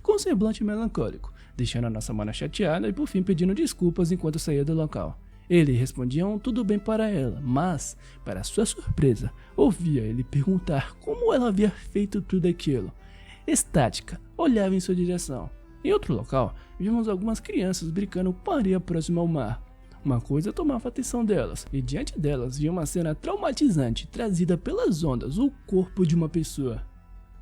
Speaker 1: com um semblante melancólico, deixando a nossa mana chateada e por fim pedindo desculpas enquanto saía do local. Ele respondia tudo bem para ela, mas, para sua surpresa, ouvia ele perguntar como ela havia feito tudo aquilo. Estática, olhava em sua direção. Em outro local, vimos algumas crianças brincando com areia próxima ao mar. Uma coisa tomava a atenção delas, e diante delas via uma cena traumatizante trazida pelas ondas, o corpo de uma pessoa.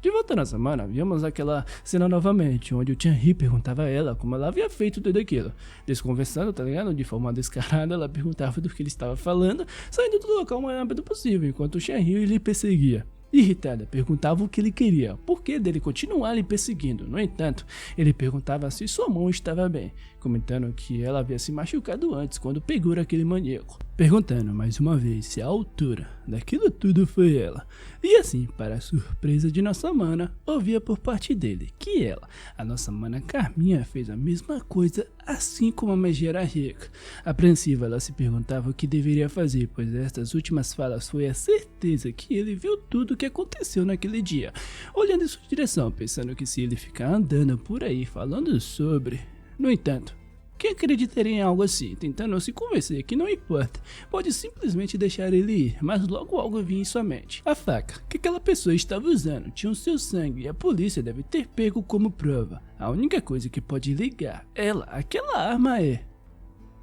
Speaker 1: De volta na semana, vimos aquela cena novamente, onde o Tianri perguntava a ela como ela havia feito tudo aquilo. Desconversando, tá ligado? De forma descarada, ela perguntava do que ele estava falando, saindo do local o mais rápido possível, enquanto o Tianri lhe perseguia. Irritada, perguntava o que ele queria, por que dele continuar lhe perseguindo. No entanto, ele perguntava se sua mão estava bem, comentando que ela havia se machucado antes quando pegou aquele maníaco, perguntando mais uma vez se a autora daquilo tudo foi ela. E assim, para a surpresa de nossa mana, ouvia por parte dele que ela, a nossa mana Carminha, fez a mesma coisa, assim como a megera rica. Apreensiva, ela se perguntava o que deveria fazer, pois estas últimas falas foi a certeza que ele viu tudo o que aconteceu naquele dia, olhando em sua direção, pensando que se ele ficar andando por aí falando sobre... No entanto, quem acreditaria em algo assim, tentando se convencer que não importa, pode simplesmente deixar ele ir, mas logo algo vinha em sua mente. A faca que aquela pessoa estava usando tinha o seu sangue e a polícia deve ter pego como prova. A única coisa que pode ligar ela àquela arma é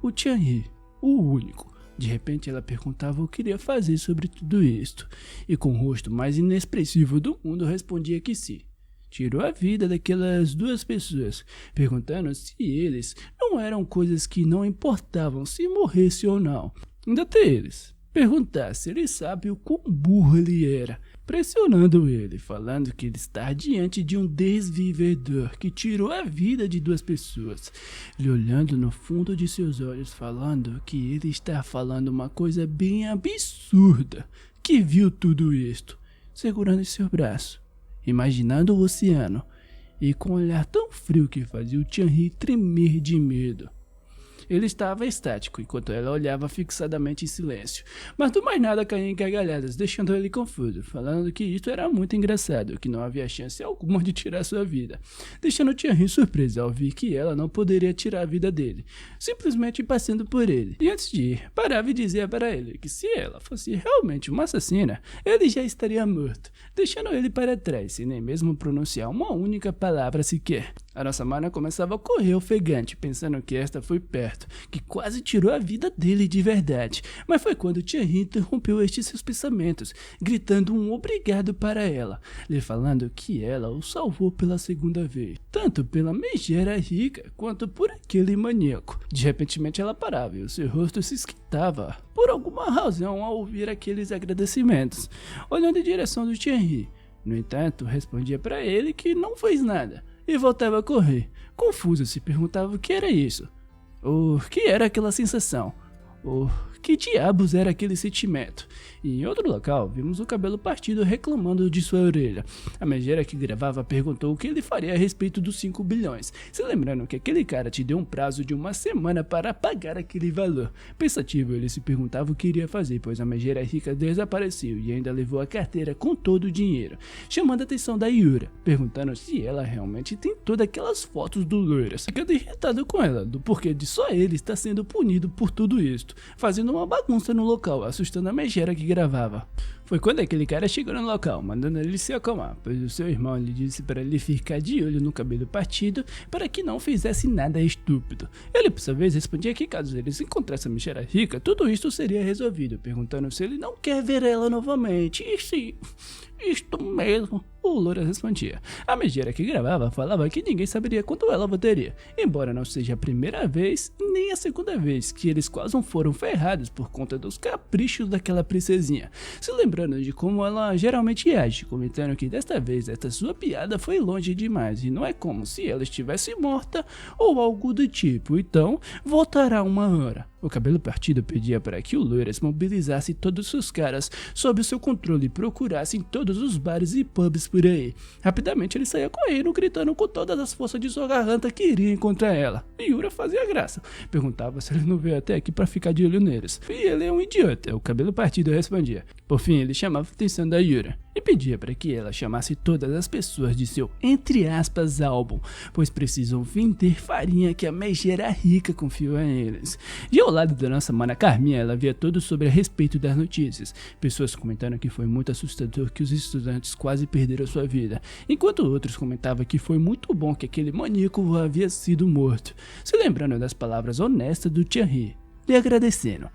Speaker 1: o Tianri, o único, De repente ela perguntava o que iria fazer sobre tudo isto, e com o rosto mais inexpressivo do mundo respondia que sim. Tirou a vida daquelas duas pessoas, perguntando se eles não eram coisas que não importavam se morresse ou não. Ainda até eles perguntar se ele sabe o quão burro ele era, pressionando ele, falando que ele está diante de um desvivedor que tirou a vida de duas pessoas, lhe olhando no fundo de seus olhos, falando que ele está falando uma coisa bem absurda, que viu tudo isto, segurando em seu braço, imaginando o oceano, e com um olhar tão frio que fazia o Tianri tremer de medo. Ele estava estático, enquanto ela olhava fixadamente em silêncio, mas do mais nada caía em gargalhadas, deixando ele confuso, falando que isto era muito engraçado, que não havia chance alguma de tirar sua vida, deixando Tianri surpresa ao ver que ela não poderia tirar a vida dele, simplesmente passando por ele. E antes de ir, parava e dizia para ele que se ela fosse realmente uma assassina, ele já estaria morto, deixando ele para trás, sem nem mesmo pronunciar uma única palavra sequer. A nossa mana começava a correr ofegante, pensando que esta foi perto, que quase tirou a vida dele de verdade. Mas foi quando Tianri interrompeu estes seus pensamentos, gritando um obrigado para ela, lhe falando que ela o salvou pela segunda vez, tanto pela megera rica quanto por aquele maníaco. De repente ela parava e o seu rosto se esquentava, por alguma razão, ao ouvir aqueles agradecimentos, olhando em direção do Tianri. No entanto, respondia para ele que não fez nada, e voltava a correr. Confuso, se perguntava o que era isso. O que era aquela sensação? O que diabos era aquele sentimento? E em outro local, vimos o cabelo partido reclamando de sua orelha. A megera que gravava perguntou o que ele faria a respeito dos 5 bilhões, se lembrando que aquele cara te deu um prazo de 1 semana para pagar aquele valor. Pensativo, ele se perguntava o que iria fazer, pois a megera rica desapareceu e ainda levou a carteira com todo o dinheiro, chamando a atenção da Yura, perguntando se ela realmente tem todas aquelas fotos do Loiras, ficando irritado com ela, do porquê de só ele estar sendo punido por tudo isto, fazendo uma bagunça no local, assustando a megera que gravava. Foi quando aquele cara chegou no local, mandando ele se acalmar, pois o seu irmão lhe disse para ele ficar de olho no cabelo partido para que não fizesse nada estúpido. Ele, por sua vez, respondia que caso eles encontrassem a megera rica, tudo isto seria resolvido, perguntando se ele não quer ver ela novamente. E sim, isto mesmo, o Loura respondia. A megera que gravava falava que ninguém saberia quando ela voltaria, embora não seja a primeira vez, nem a segunda vez que eles quase foram ferrados por conta dos caprichos daquela princesinha, se lembrando de como ela geralmente age, comentando que desta vez esta sua piada foi longe demais e não é como se ela estivesse morta ou algo do tipo, então voltará uma hora. O cabelo partido pedia para que o Loiras mobilizasse todos os caras sob o seu controle e procurasse em todos os bares e pubs por aí. Rapidamente ele saía correndo, gritando com todas as forças de sua garganta que iria encontrar ela. E Yura fazia graça, perguntava se ele não veio até aqui para ficar de olho neles. E ele é um idiota, o cabelo partido respondia. Por fim ele chamava a atenção da Yura e pedia para que ela chamasse todas as pessoas de seu, entre aspas, álbum, pois precisam vender farinha que a megera rica confiou a eles. E ao lado da nossa mana Carminha, ela via tudo sobre a respeito das notícias, pessoas comentando que foi muito assustador que os estudantes quase perderam sua vida, enquanto outros comentavam que foi muito bom que aquele maníaco havia sido morto, se lembrando das palavras honestas do Tianri, lhe agradecendo,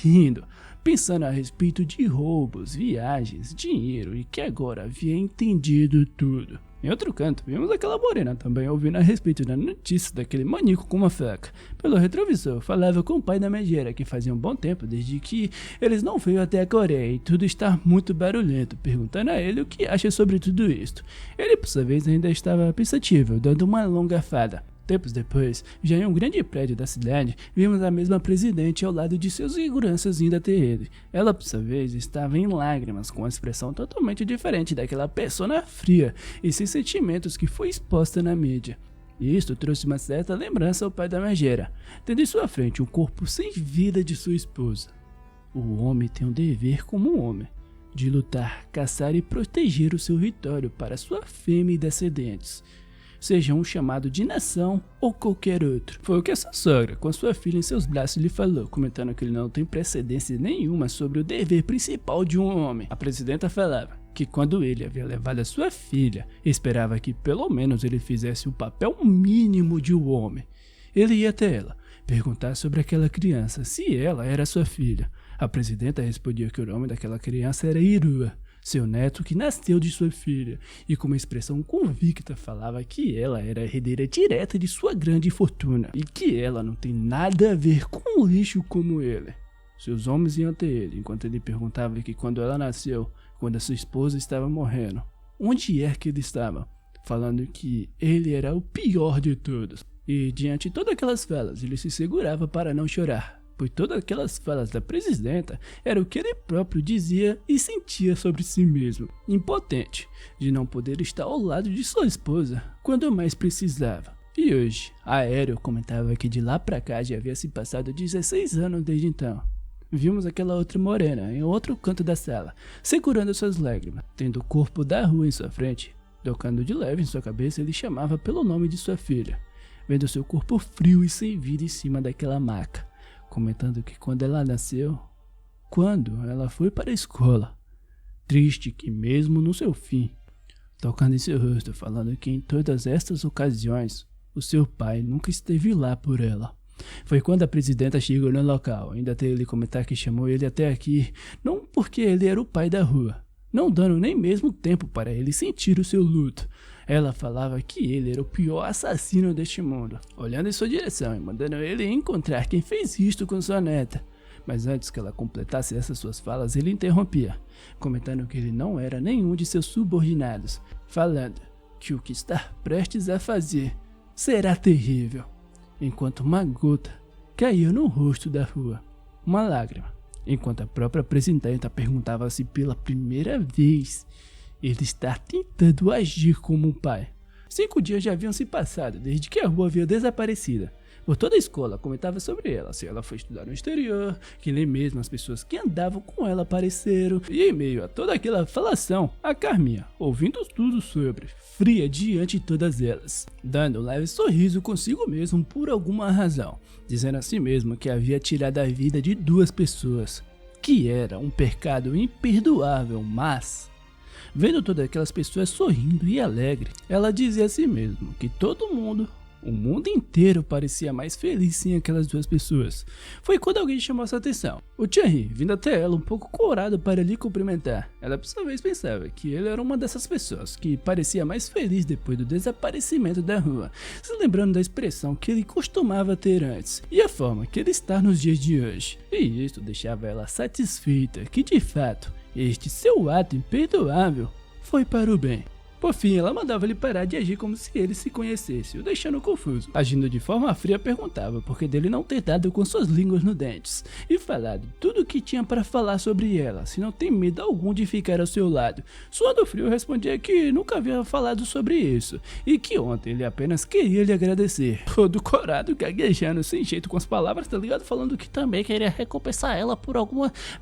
Speaker 1: rindo, pensando a respeito de roubos, viagens, dinheiro e que agora havia entendido tudo. Em outro canto, vimos aquela morena também ouvindo a respeito da notícia daquele maníaco com uma faca. Pelo retrovisor, falava com o pai da megera que fazia um bom tempo desde que eles não veio até a Coreia e tudo está muito barulhento, perguntando a ele o que acha sobre tudo isto. Ele, por sua vez, ainda estava pensativo, dando uma longa fada. Tempos depois, já em um grande prédio da cidade, vimos a mesma presidente ao lado de seus seguranças indo até ele. Ela, por sua vez, estava em lágrimas, com uma expressão totalmente diferente daquela persona fria e sem sentimentos que foi exposta na mídia. E isto trouxe uma certa lembrança ao pai da megera, tendo em sua frente um corpo sem vida de sua esposa. O homem tem um dever como um homem, de lutar, caçar e proteger o seu território para sua fêmea e descendentes, seja um chamado de nação ou qualquer outro. Foi o que essa sogra, com sua filha em seus braços, lhe falou, comentando que ele não tem precedência nenhuma sobre o dever principal de um homem. A presidenta falava que quando ele havia levado a sua filha, esperava que pelo menos ele fizesse o papel mínimo de um homem. Ele ia até ela, perguntar sobre aquela criança, se ela era sua filha. A presidenta respondia que o nome daquela criança era Irua, seu neto que nasceu de sua filha, e com uma expressão convicta falava que ela era a herdeira direta de sua grande fortuna, e que ela não tem nada a ver com um lixo como ele. Seus homens iam até ele, enquanto ele perguntava que quando ela nasceu, quando a sua esposa estava morrendo, onde é que ele estava? Falando que ele era o pior de todos. E diante de todas aquelas falas, ele se segurava para não chorar, pois todas aquelas falas da presidenta era o que ele próprio dizia e sentia sobre si mesmo, impotente de não poder estar ao lado de sua esposa quando mais precisava. E hoje, Aéreo comentava que de lá pra cá já havia se passado 16 anos desde então. Vimos aquela outra morena em outro canto da sala, segurando suas lágrimas, tendo o corpo da rua em sua frente. Tocando de leve em sua cabeça, ele chamava pelo nome de sua filha, vendo seu corpo frio e sem vida em cima daquela maca, comentando que quando ela nasceu, quando ela foi para a escola, triste que mesmo no seu fim, tocando em seu rosto, falando que em todas estas ocasiões, o seu pai nunca esteve lá por ela. Foi quando a presidenta chegou no local, ainda até ele comentar que chamou ele até aqui, não porque ele era o pai da rua, não dando nem mesmo tempo para ele sentir o seu luto. Ela falava que ele era o pior assassino deste mundo, olhando em sua direção e mandando ele encontrar quem fez isto com sua neta. Mas antes que ela completasse essas suas falas, ele interrompia, comentando que ele não era nenhum de seus subordinados, falando que o que está prestes a fazer será terrível. Enquanto uma gota caía no rosto da rua, uma lágrima, enquanto a própria presidenta perguntava se pela primeira vez ele está tentando agir como um pai. 5 dias já haviam se passado desde que a rua havia desaparecido. Por toda a escola comentava sobre ela, se ela foi estudar no exterior, que nem mesmo as pessoas que andavam com ela apareceram. E em meio a toda aquela falação, a Carminha, ouvindo tudo sobre, fria diante de todas elas, dando um leve sorriso consigo mesmo por alguma razão, dizendo a si mesmo que havia tirado a vida de 2 pessoas, que era um pecado imperdoável, mas... vendo todas aquelas pessoas sorrindo e alegre, ela dizia a si mesma que todo mundo, o mundo inteiro parecia mais feliz sem aquelas 2 pessoas. Foi quando alguém chamou sua atenção. O Thierry, vindo até ela um pouco corado para lhe cumprimentar. Ela por sua vez pensava que ele era uma dessas pessoas que parecia mais feliz depois do desaparecimento da rua, se lembrando da expressão que ele costumava ter antes e a forma que ele está nos dias de hoje. E isto deixava ela satisfeita que de fato este seu ato imperdoável foi para o bem. Por fim, ela mandava ele parar de agir como se ele se conhecesse, o deixando confuso. Agindo de forma fria, perguntava por que dele não ter dado com suas línguas nos dentes e falado tudo o que tinha para falar sobre ela, se não tem medo algum de ficar ao seu lado. Suando frio, respondia que nunca havia falado sobre isso e que ontem ele apenas queria lhe agradecer. Todo corado, gaguejando, sem jeito com as palavras, tá ligado? Falando que também queria recompensar ela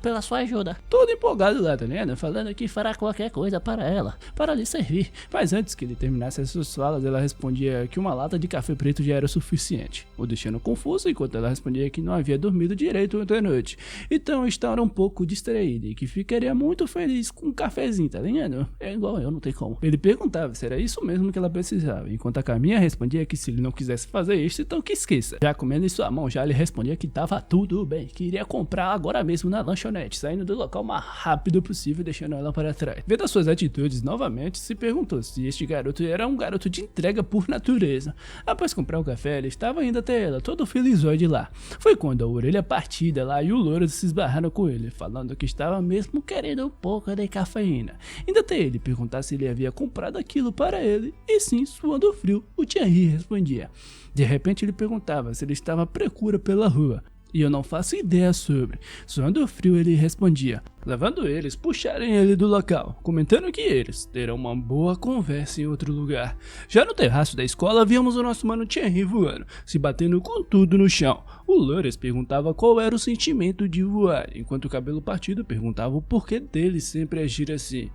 Speaker 1: pela sua ajuda. Todo empolgado lá, tá ligado? Falando que fará qualquer coisa para ela, para lhe servir. Mas antes que ele terminasse as suas falas, ela respondia que uma lata de café preto já era o suficiente, o deixando confuso enquanto ela respondia que não havia dormido direito ontem à noite, então estava um pouco distraída e que ficaria muito feliz com um cafezinho, tá ligado? É igual eu, não tem como. Ele perguntava se era isso mesmo que ela precisava, enquanto a Carminha respondia que se ele não quisesse fazer isso, então que esqueça. Já comendo em sua mão, já ele respondia que tava tudo bem, que iria comprar agora mesmo na lanchonete, saindo do local o mais rápido possível, deixando ela para trás. Vendo as suas atitudes novamente, se perguntou se este garoto era um garoto de entrega por natureza. Após comprar o café, ele estava indo até ela, todo felizóide lá. Foi quando a orelha partida lá e o louro se esbarraram com ele, falando que estava mesmo querendo um pouco de cafeína. Ainda até ele perguntar se ele havia comprado aquilo para ele, e sim, suando frio, o Thierry respondia. De repente ele perguntava se ele estava à procura pela rua. E eu não faço ideia sobre. Suando frio, ele respondia, levando eles puxarem ele do local, comentando que eles terão uma boa conversa em outro lugar. Já no terraço da escola, víamos o nosso mano Thierry voando, se batendo com tudo no chão. O Loures perguntava qual era o sentimento de voar, enquanto o cabelo partido perguntava o porquê dele sempre agir assim.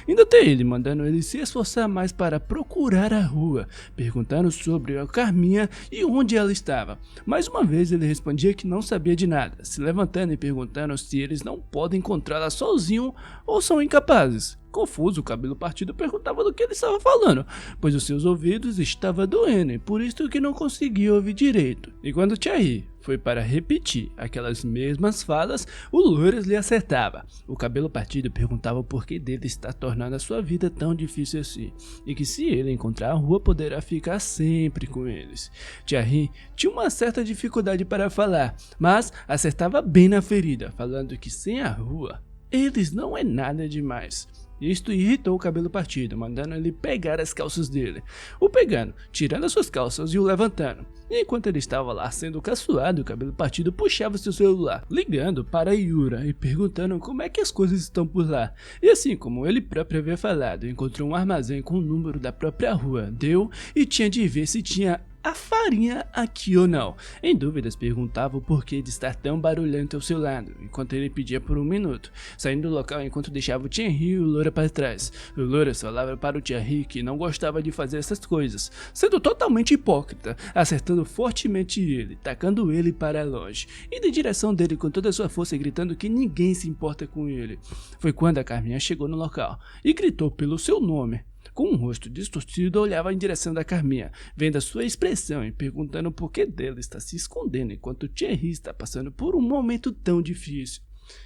Speaker 1: Ainda até ele mandando ele se esforçar mais para procurar a rua, perguntando sobre a Carminha e onde ela estava. Mais uma vez ele respondia que não sabia de nada, se levantando e perguntando se eles não podem encontrá-la sozinho ou são incapazes. Confuso, o cabelo partido perguntava do que ele estava falando, pois os seus ouvidos estavam doendo e por isso que não conseguia ouvir direito. E quando Thierry foi para repetir aquelas mesmas falas, o Loures lhe acertava. O cabelo partido perguntava o porquê dele estar tornando a sua vida tão difícil assim, e que se ele encontrar a rua poderá ficar sempre com eles. Thierry tinha uma certa dificuldade para falar, mas acertava bem na ferida, falando que sem a rua, eles não é nada demais. Isto irritou o cabelo partido, mandando ele pegar as calças dele. O pegando, tirando as suas calças e o levantando. E enquanto ele estava lá sendo caçoado, o cabelo partido puxava seu celular, ligando para Yura e perguntando como é que as coisas estão por lá. E assim como ele próprio havia falado, encontrou um armazém com o número da própria rua, deu e tinha de ver se tinha a farinha aqui ou não. Em dúvidas, perguntava o porquê de estar tão barulhento ao seu lado, enquanto ele pedia por 1 minuto, saindo do local enquanto deixava o Thierry e o Loura para trás. O Loura falava para o Thierry que não gostava de fazer essas coisas, sendo totalmente hipócrita, acertando fortemente ele, tacando ele para longe, indo em direção dele com toda a sua força e gritando que ninguém se importa com ele. Foi quando a Carminha chegou no local e gritou pelo seu nome. Com um rosto distorcido, olhava em direção da Carminha, vendo a sua expressão e perguntando por que dela está se escondendo enquanto Thierry está passando por um momento tão difícil.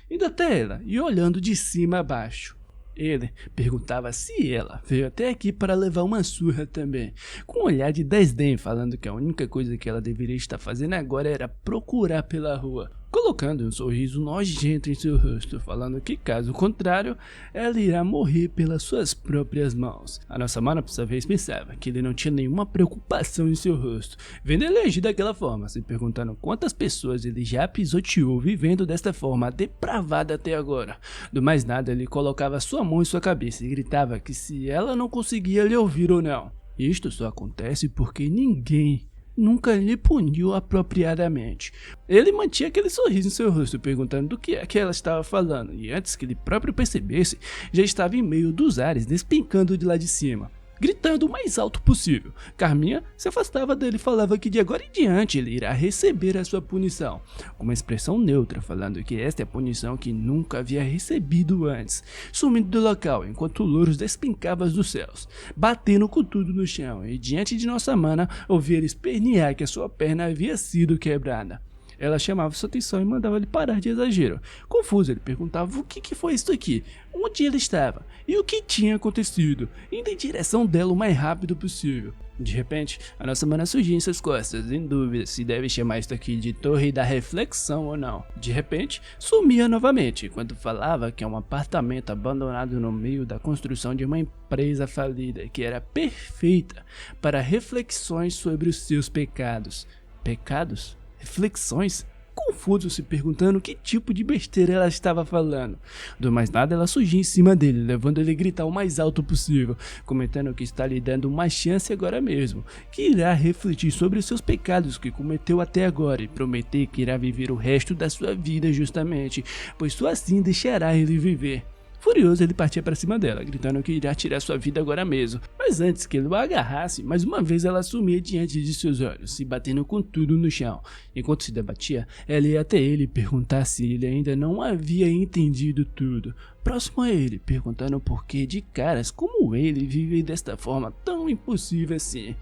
Speaker 1: Indo até ela e olhando de cima a baixo. Ele perguntava se ela veio até aqui para levar uma surra também, com um olhar de desdém, falando que a única coisa que ela deveria estar fazendo agora era procurar pela rua, colocando um sorriso nojento em seu rosto, falando que caso contrário, ela irá morrer pelas suas próprias mãos. A nossa mana, por sua vez, pensava que ele não tinha nenhuma preocupação em seu rosto, vendo ele agir daquela forma, se perguntando quantas pessoas ele já pisoteou vivendo desta forma depravada até agora. Do mais nada, ele colocava sua mão em sua cabeça e gritava que se ela não conseguia lhe ouvir ou não. Isto só acontece porque ninguém nunca lhe puniu apropriadamente. Ele mantinha aquele sorriso em seu rosto, perguntando do que é que ela estava falando, e antes que ele próprio percebesse, já estava em meio dos ares, despencando de lá de cima, gritando o mais alto possível. Carminha se afastava dele e falava que de agora em diante ele irá receber a sua punição, com uma expressão neutra, falando que esta é a punição que nunca havia recebido antes, sumindo do local enquanto o Louros despencava dos céus, batendo com tudo no chão, e diante de nossa mana ouvia ele espernear que a sua perna havia sido quebrada. Ela chamava sua atenção e mandava ele parar de exagero. Confuso, ele perguntava o que foi isso aqui, onde ele estava e o que tinha acontecido, indo em direção dela o mais rápido possível. De repente, a nossa mana surgia em suas costas, em dúvida se deve chamar isso aqui de Torre da Reflexão ou não. De repente, sumia novamente, enquanto falava que é um apartamento abandonado no meio da construção de uma empresa falida, que era perfeita para reflexões sobre os seus pecados. Pecados? Reflexões? Confuso, se perguntando que tipo de besteira ela estava falando. Do mais nada, ela surgiu em cima dele, levando ele a gritar o mais alto possível, comentando que está lhe dando uma chance agora mesmo, que irá refletir sobre os seus pecados que cometeu até agora e prometer que irá viver o resto da sua vida justamente, pois só assim deixará ele viver. Furioso, ele partia para cima dela, gritando que irá tirar sua vida agora mesmo. Mas antes que ele o agarrasse, mais uma vez ela sumia diante de seus olhos, se batendo com tudo no chão. Enquanto se debatia, ela ia até ele perguntar se ele ainda não havia entendido tudo. Próximo a ele, perguntando por que de caras como ele vive desta forma tão impossível assim.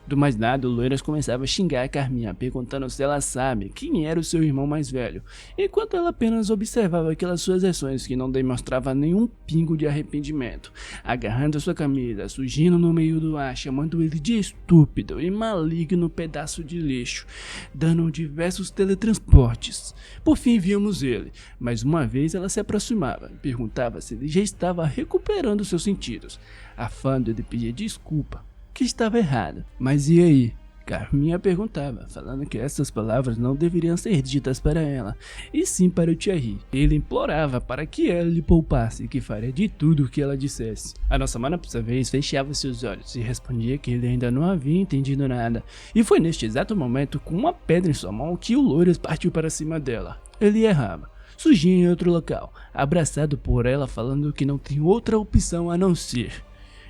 Speaker 1: Do mais nada, o Loiras começava a xingar a Carminha, perguntando se ela sabe quem era o seu irmão mais velho, enquanto ela apenas observava aquelas suas ações que não demonstravam nenhum pingo de arrependimento, agarrando a sua camisa, surgindo no meio do ar, chamando ele de estúpido e maligno pedaço de lixo, dando diversos teletransportes. Por fim víamos ele, mais uma vez ela se aproximava e perguntava se ele já estava recuperando seus sentidos, afando de pedir desculpa, que estava errado. Mas e aí? Carminha perguntava, falando que essas palavras não deveriam ser ditas para ela, e sim para o Thierry. Ele implorava para que ela lhe poupasse e que faria de tudo o que ela dissesse. A nossa mana, por sua vez, fechava seus olhos e respondia que ele ainda não havia entendido nada. E foi neste exato momento, com uma pedra em sua mão, que o Loures partiu para cima dela. Ele errava. Surgia em outro local, abraçado por ela, falando que não tem outra opção a não ser.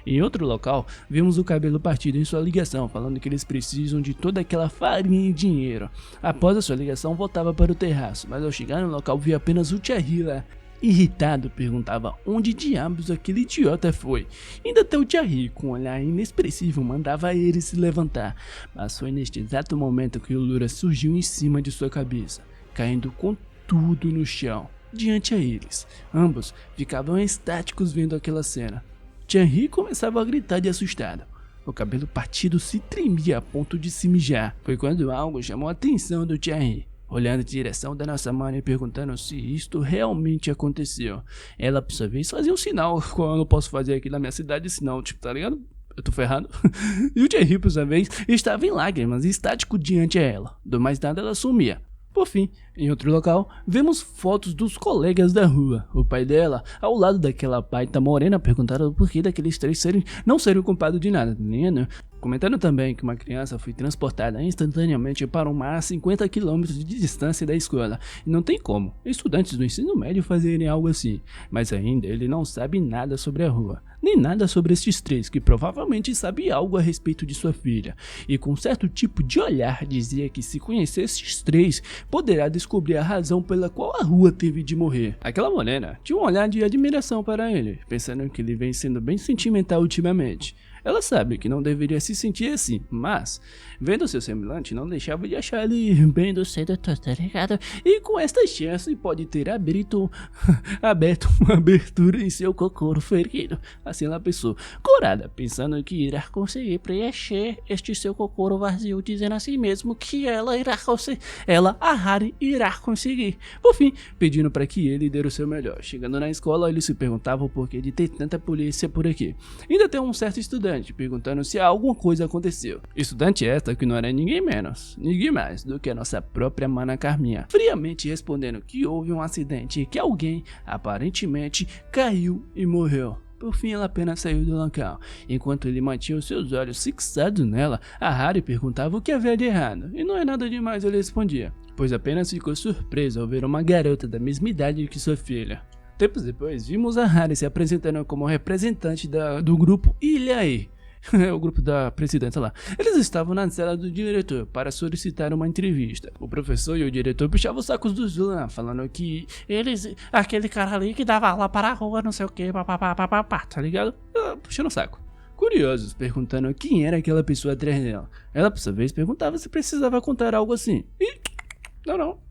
Speaker 1: Em outro local, vimos o cabelo partido em sua ligação, falando que eles precisam de toda aquela farinha e dinheiro. Após a sua ligação, voltava para o terraço, mas ao chegar no local, viu apenas o Thierry lá. Irritado, perguntava onde diabos aquele idiota foi. Ainda até o Thierry, com um olhar inexpressivo, mandava ele se levantar. Mas foi neste exato momento que o Lura surgiu em cima de sua cabeça, caindo com tudo no chão, diante a eles. Ambos ficavam estáticos vendo aquela cena. Thierry começava a gritar de assustado. O cabelo partido se tremia a ponto de se mijar. Foi quando algo chamou a atenção do Thierry. Olhando em direção da nossa mãe e perguntando se isto realmente aconteceu. Ela, por sua vez, fazia um sinal, qual eu não posso fazer aqui na minha cidade, sinal, tipo, tá ligado? Eu tô ferrado. E o Thierry, por sua vez, estava em lágrimas, estático diante a ela. Do mais nada, ela sumia. Por fim, em outro local, vemos fotos dos colegas da rua. O pai dela, ao lado daquela baita morena, perguntaram por que daqueles três não seriam culpados de nada, né? Comentando também que uma criança foi transportada instantaneamente para um mar a 50 km de distância da escola. E não tem como estudantes do ensino médio fazerem algo assim. Mas ainda ele não sabe nada sobre a rua, nem nada sobre estes três, que provavelmente sabe algo a respeito de sua filha. E com certo tipo de olhar dizia que se conhecer estes três, poderá descobrir a razão pela qual a rua teve de morrer. Aquela morena tinha um olhar de admiração para ele, pensando que ele vem sendo bem sentimental ultimamente. Ela sabe que não deveria se sentir assim, mas, vendo seu semblante, não deixava de achar ele bem do sedutor, tá ligado? E com esta chance pode ter aberto uma abertura em seu cocoro ferido. Assim ela pensou, corada, pensando que irá conseguir preencher este seu cocoro vazio, dizendo a si mesmo que ela irá conseguir, a Harry irá conseguir. Por fim, pedindo para que ele dê o seu melhor. Chegando na escola, ele se perguntava o porquê de ter tanta polícia por aqui. Ainda tem um certo estudante perguntando se alguma coisa aconteceu. Estudante esta que não era ninguém menos, ninguém mais do que a nossa própria mana Carminha, friamente respondendo que houve um acidente e que alguém, aparentemente, caiu e morreu. Por fim, ela apenas saiu do local. Enquanto ele mantinha os seus olhos fixados nela, a Harry perguntava o que havia de errado. E não é nada demais, ele respondia, pois apenas ficou surpreso ao ver uma garota da mesma idade que sua filha. Tempos depois, vimos a Harry se apresentando como representante do grupo Ilhaí, o grupo da presidenta lá. Eles estavam na sala do diretor para solicitar uma entrevista. O professor e o diretor puxavam os sacos dos lá, falando que aquele cara ali que dava aula para a rua, não sei o que, papapá, tá ligado? Puxando o saco. Curiosos, perguntando quem era aquela pessoa atrás dela. Ela, por sua vez, perguntava se precisava contar algo assim. E, não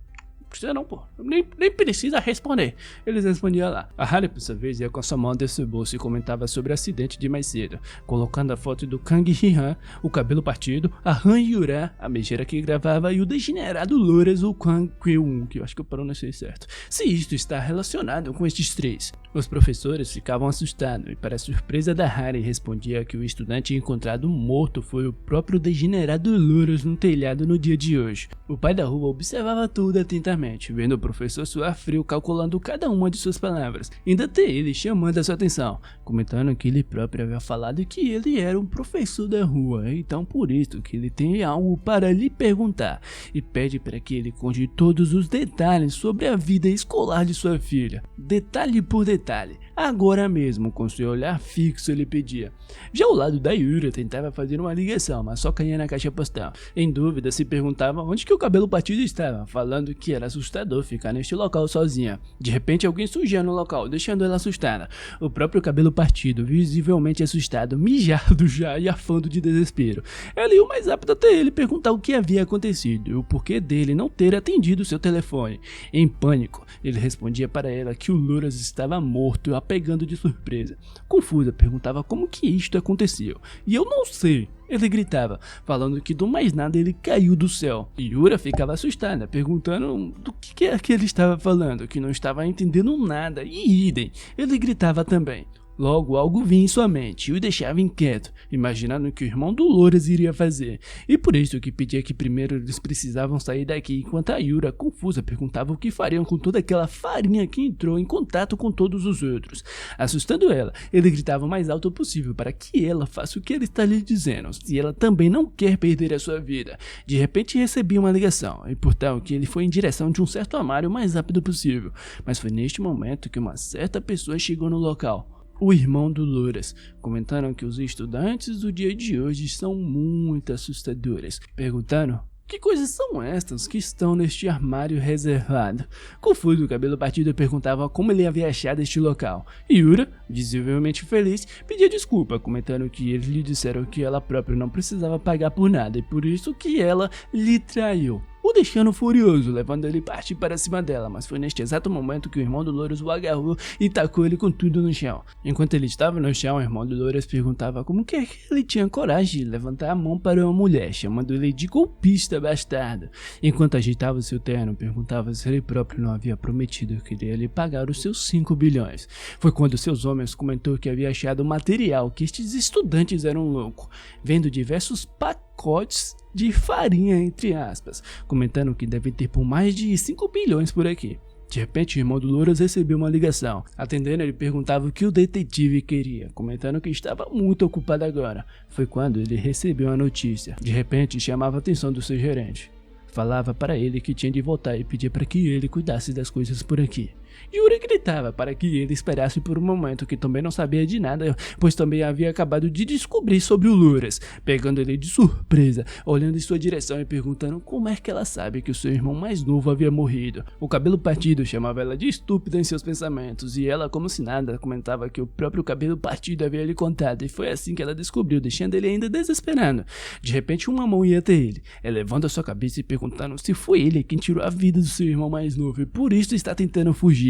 Speaker 1: precisa não, pô. Nem precisa responder. Eles respondiam lá. A Harry, por sua vez, ia com a sua mão desse bolso e comentava sobre o acidente de mais cedo, colocando a foto do Kang Hi-Han, o cabelo partido, a Han Yura, a megera que gravava, e o degenerado Loras, o Kang Kyo-un, que eu acho que eu pronunciei certo. Se isto está relacionado com estes três. Os professores ficavam assustados e, para a surpresa da Harry, respondia que o estudante encontrado morto foi o próprio degenerado Loras no telhado no dia de hoje. O pai da rua observava tudo atentamente, vendo o professor suar frio calculando cada uma de suas palavras, ainda até ele chamando a sua atenção, comentando que ele próprio havia falado que ele era um professor da rua, então por isso que ele tem algo para lhe perguntar, e pede para que ele conte todos os detalhes sobre a vida escolar de sua filha, detalhe por detalhe, agora mesmo, com seu olhar fixo ele pedia. Já ao lado da Yura tentava fazer uma ligação, mas só caía na caixa postal. Em dúvida, se perguntava onde que o cabelo partido estava, falando que era assustador ficar neste local sozinha. De repente alguém surgia no local, deixando ela assustada. O próprio cabelo partido, visivelmente assustado, mijado já e afando de desespero. Ela ia o mais rápido até ele perguntar o que havia acontecido e o porquê dele não ter atendido seu telefone. Em pânico, ele respondia para ela que o Loras estava morto, a pegando de surpresa. Confusa, perguntava como que isto aconteceu. E eu não sei. Ele gritava, falando que do mais nada ele caiu do céu. E Yura ficava assustada, perguntando do que é que ele estava falando, que não estava entendendo nada. E idem, ele gritava também. Logo algo vinha em sua mente e o deixava inquieto, imaginando o que o irmão do Loras iria fazer. E por isso que pedia que primeiro eles precisavam sair daqui, enquanto a Yura, confusa, perguntava o que fariam com toda aquela farinha que entrou em contato com todos os outros. Assustando ela, ele gritava o mais alto possível para que ela faça o que ele está lhe dizendo, se ela também não quer perder a sua vida. De repente recebia uma ligação, e por tal que ele foi em direção de um certo armário o mais rápido possível. Mas foi neste momento que uma certa pessoa chegou no local. O irmão do Loras. Comentaram que os estudantes do dia de hoje são muito assustadores. Perguntaram Que coisas são estas que estão neste armário reservado? Confuso, o cabelo partido perguntava como ele havia achado este local. Yura, visivelmente feliz, pedia desculpa, comentando que eles lhe disseram que ela própria não precisava pagar por nada e por isso que ela lhe traiu, o deixando furioso, levando ele a partir para cima dela, mas foi neste exato momento que o irmão do Loures o agarrou e tacou ele com tudo no chão. Enquanto ele estava no chão, o irmão do Loures perguntava como que ele tinha coragem de levantar a mão para uma mulher, chamando ele de golpista bastardo. Enquanto agitava seu terno, perguntava se ele próprio não havia prometido que iria lhe pagar os seus 5 bilhões. Foi quando seus homens comentou que havia achado material que estes estudantes eram loucos, vendo diversos pacotes de farinha, entre aspas, comentando que deve ter por mais de 5 bilhões por aqui. De repente, o irmão do Loures recebeu uma ligação. Atendendo, ele perguntava o que o detetive queria, comentando que estava muito ocupado agora. Foi quando ele recebeu a notícia. De repente, chamava a atenção do seu gerente. Falava para ele que tinha de voltar e pedia para que ele cuidasse das coisas por aqui. Yuri gritava para que ele esperasse por um momento, que também não sabia de nada, pois também havia acabado de descobrir sobre o Loures, pegando ele de surpresa, olhando em sua direção e perguntando como é que ela sabe que o seu irmão mais novo havia morrido. O cabelo partido chamava ela de estúpida em seus pensamentos, e ela, como se nada, comentava que o próprio cabelo partido havia lhe contado, e foi assim que ela descobriu, deixando ele ainda desesperado. De repente, uma mão ia até ele, elevando a sua cabeça e perguntando se foi ele quem tirou a vida do seu irmão mais novo, e por isso está tentando fugir.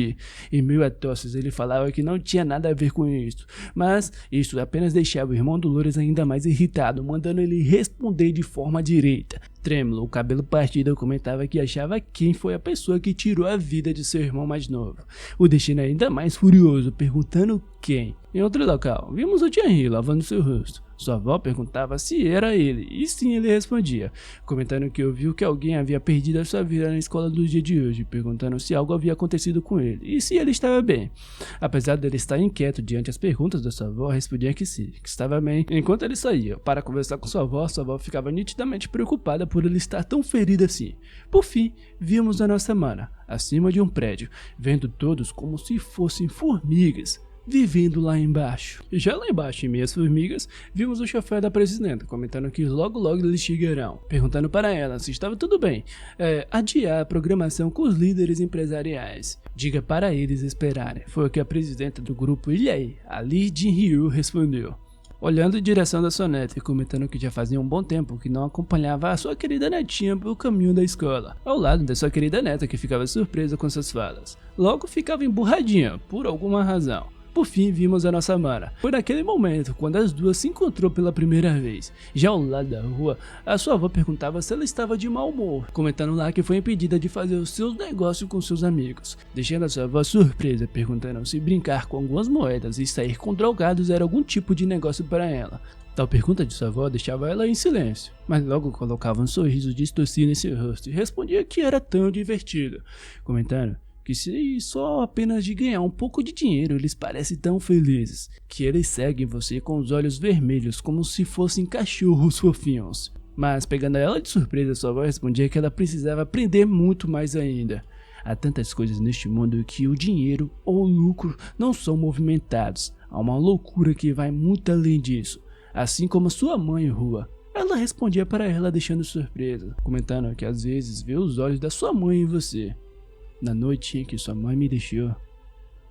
Speaker 1: Em meio a tosses, ele falava que não tinha nada a ver com isso, mas isso apenas deixava o irmão do Loures ainda mais irritado, mandando ele responder de forma direita. Trêmulo, o cabelo partido, comentava que achava quem foi a pessoa que tirou a vida de seu irmão mais novo, o deixando ainda mais furioso, perguntando quem. Em outro local, vimos o Thierry lavando seu rosto. Sua avó perguntava se era ele, e sim, ele respondia, comentando que ouviu que alguém havia perdido a sua vida na escola do dia de hoje, perguntando se algo havia acontecido com ele, e se ele estava bem. Apesar dele estar inquieto diante as perguntas da sua avó, respondia que sim, que estava bem. Enquanto ele saía para conversar com sua avó ficava nitidamente preocupada por ele estar tão ferido assim. Por fim, vimos a nossa mana, acima de um prédio, vendo todos como se fossem formigas, vivendo lá embaixo. E já lá embaixo, em meias formigas, vimos o chofer da presidenta, comentando que logo eles chegarão, perguntando para ela se estava tudo bem, adiar a programação com os líderes empresariais. Diga para eles esperarem. Foi o que a presidenta do grupo Ilhai, a Lee Jin-ryu, respondeu, olhando em direção da sua neta e comentando que já fazia um bom tempo que não acompanhava a sua querida netinha pelo caminho da escola, ao lado da sua querida neta, que ficava surpresa com suas falas. Logo ficava emburradinha, por alguma razão. Por fim, vimos a nossa Mara. Foi naquele momento, quando as duas se encontrou pela primeira vez. Já ao lado da rua, a sua avó perguntava se ela estava de mau humor, comentando lá que foi impedida de fazer os seus negócios com seus amigos, deixando a sua avó surpresa, perguntando se brincar com algumas moedas e sair com drogados era algum tipo de negócio para ela. Tal pergunta de sua avó deixava ela em silêncio, mas logo colocava um sorriso distorcido em seu rosto e respondia que era tão divertido, comentando que se só apenas de ganhar um pouco de dinheiro eles parecem tão felizes, que eles seguem você com os olhos vermelhos como se fossem cachorros fofinhos. Mas pegando ela de surpresa, sua avó respondia que ela precisava aprender muito mais ainda. Há tantas coisas neste mundo que o dinheiro ou o lucro não são movimentados, há uma loucura que vai muito além disso, assim como sua mãe, Rua. Ela respondia para ela deixando surpresa, comentando que às vezes vê os olhos da sua mãe em você. Na noite em que sua mãe me deixou,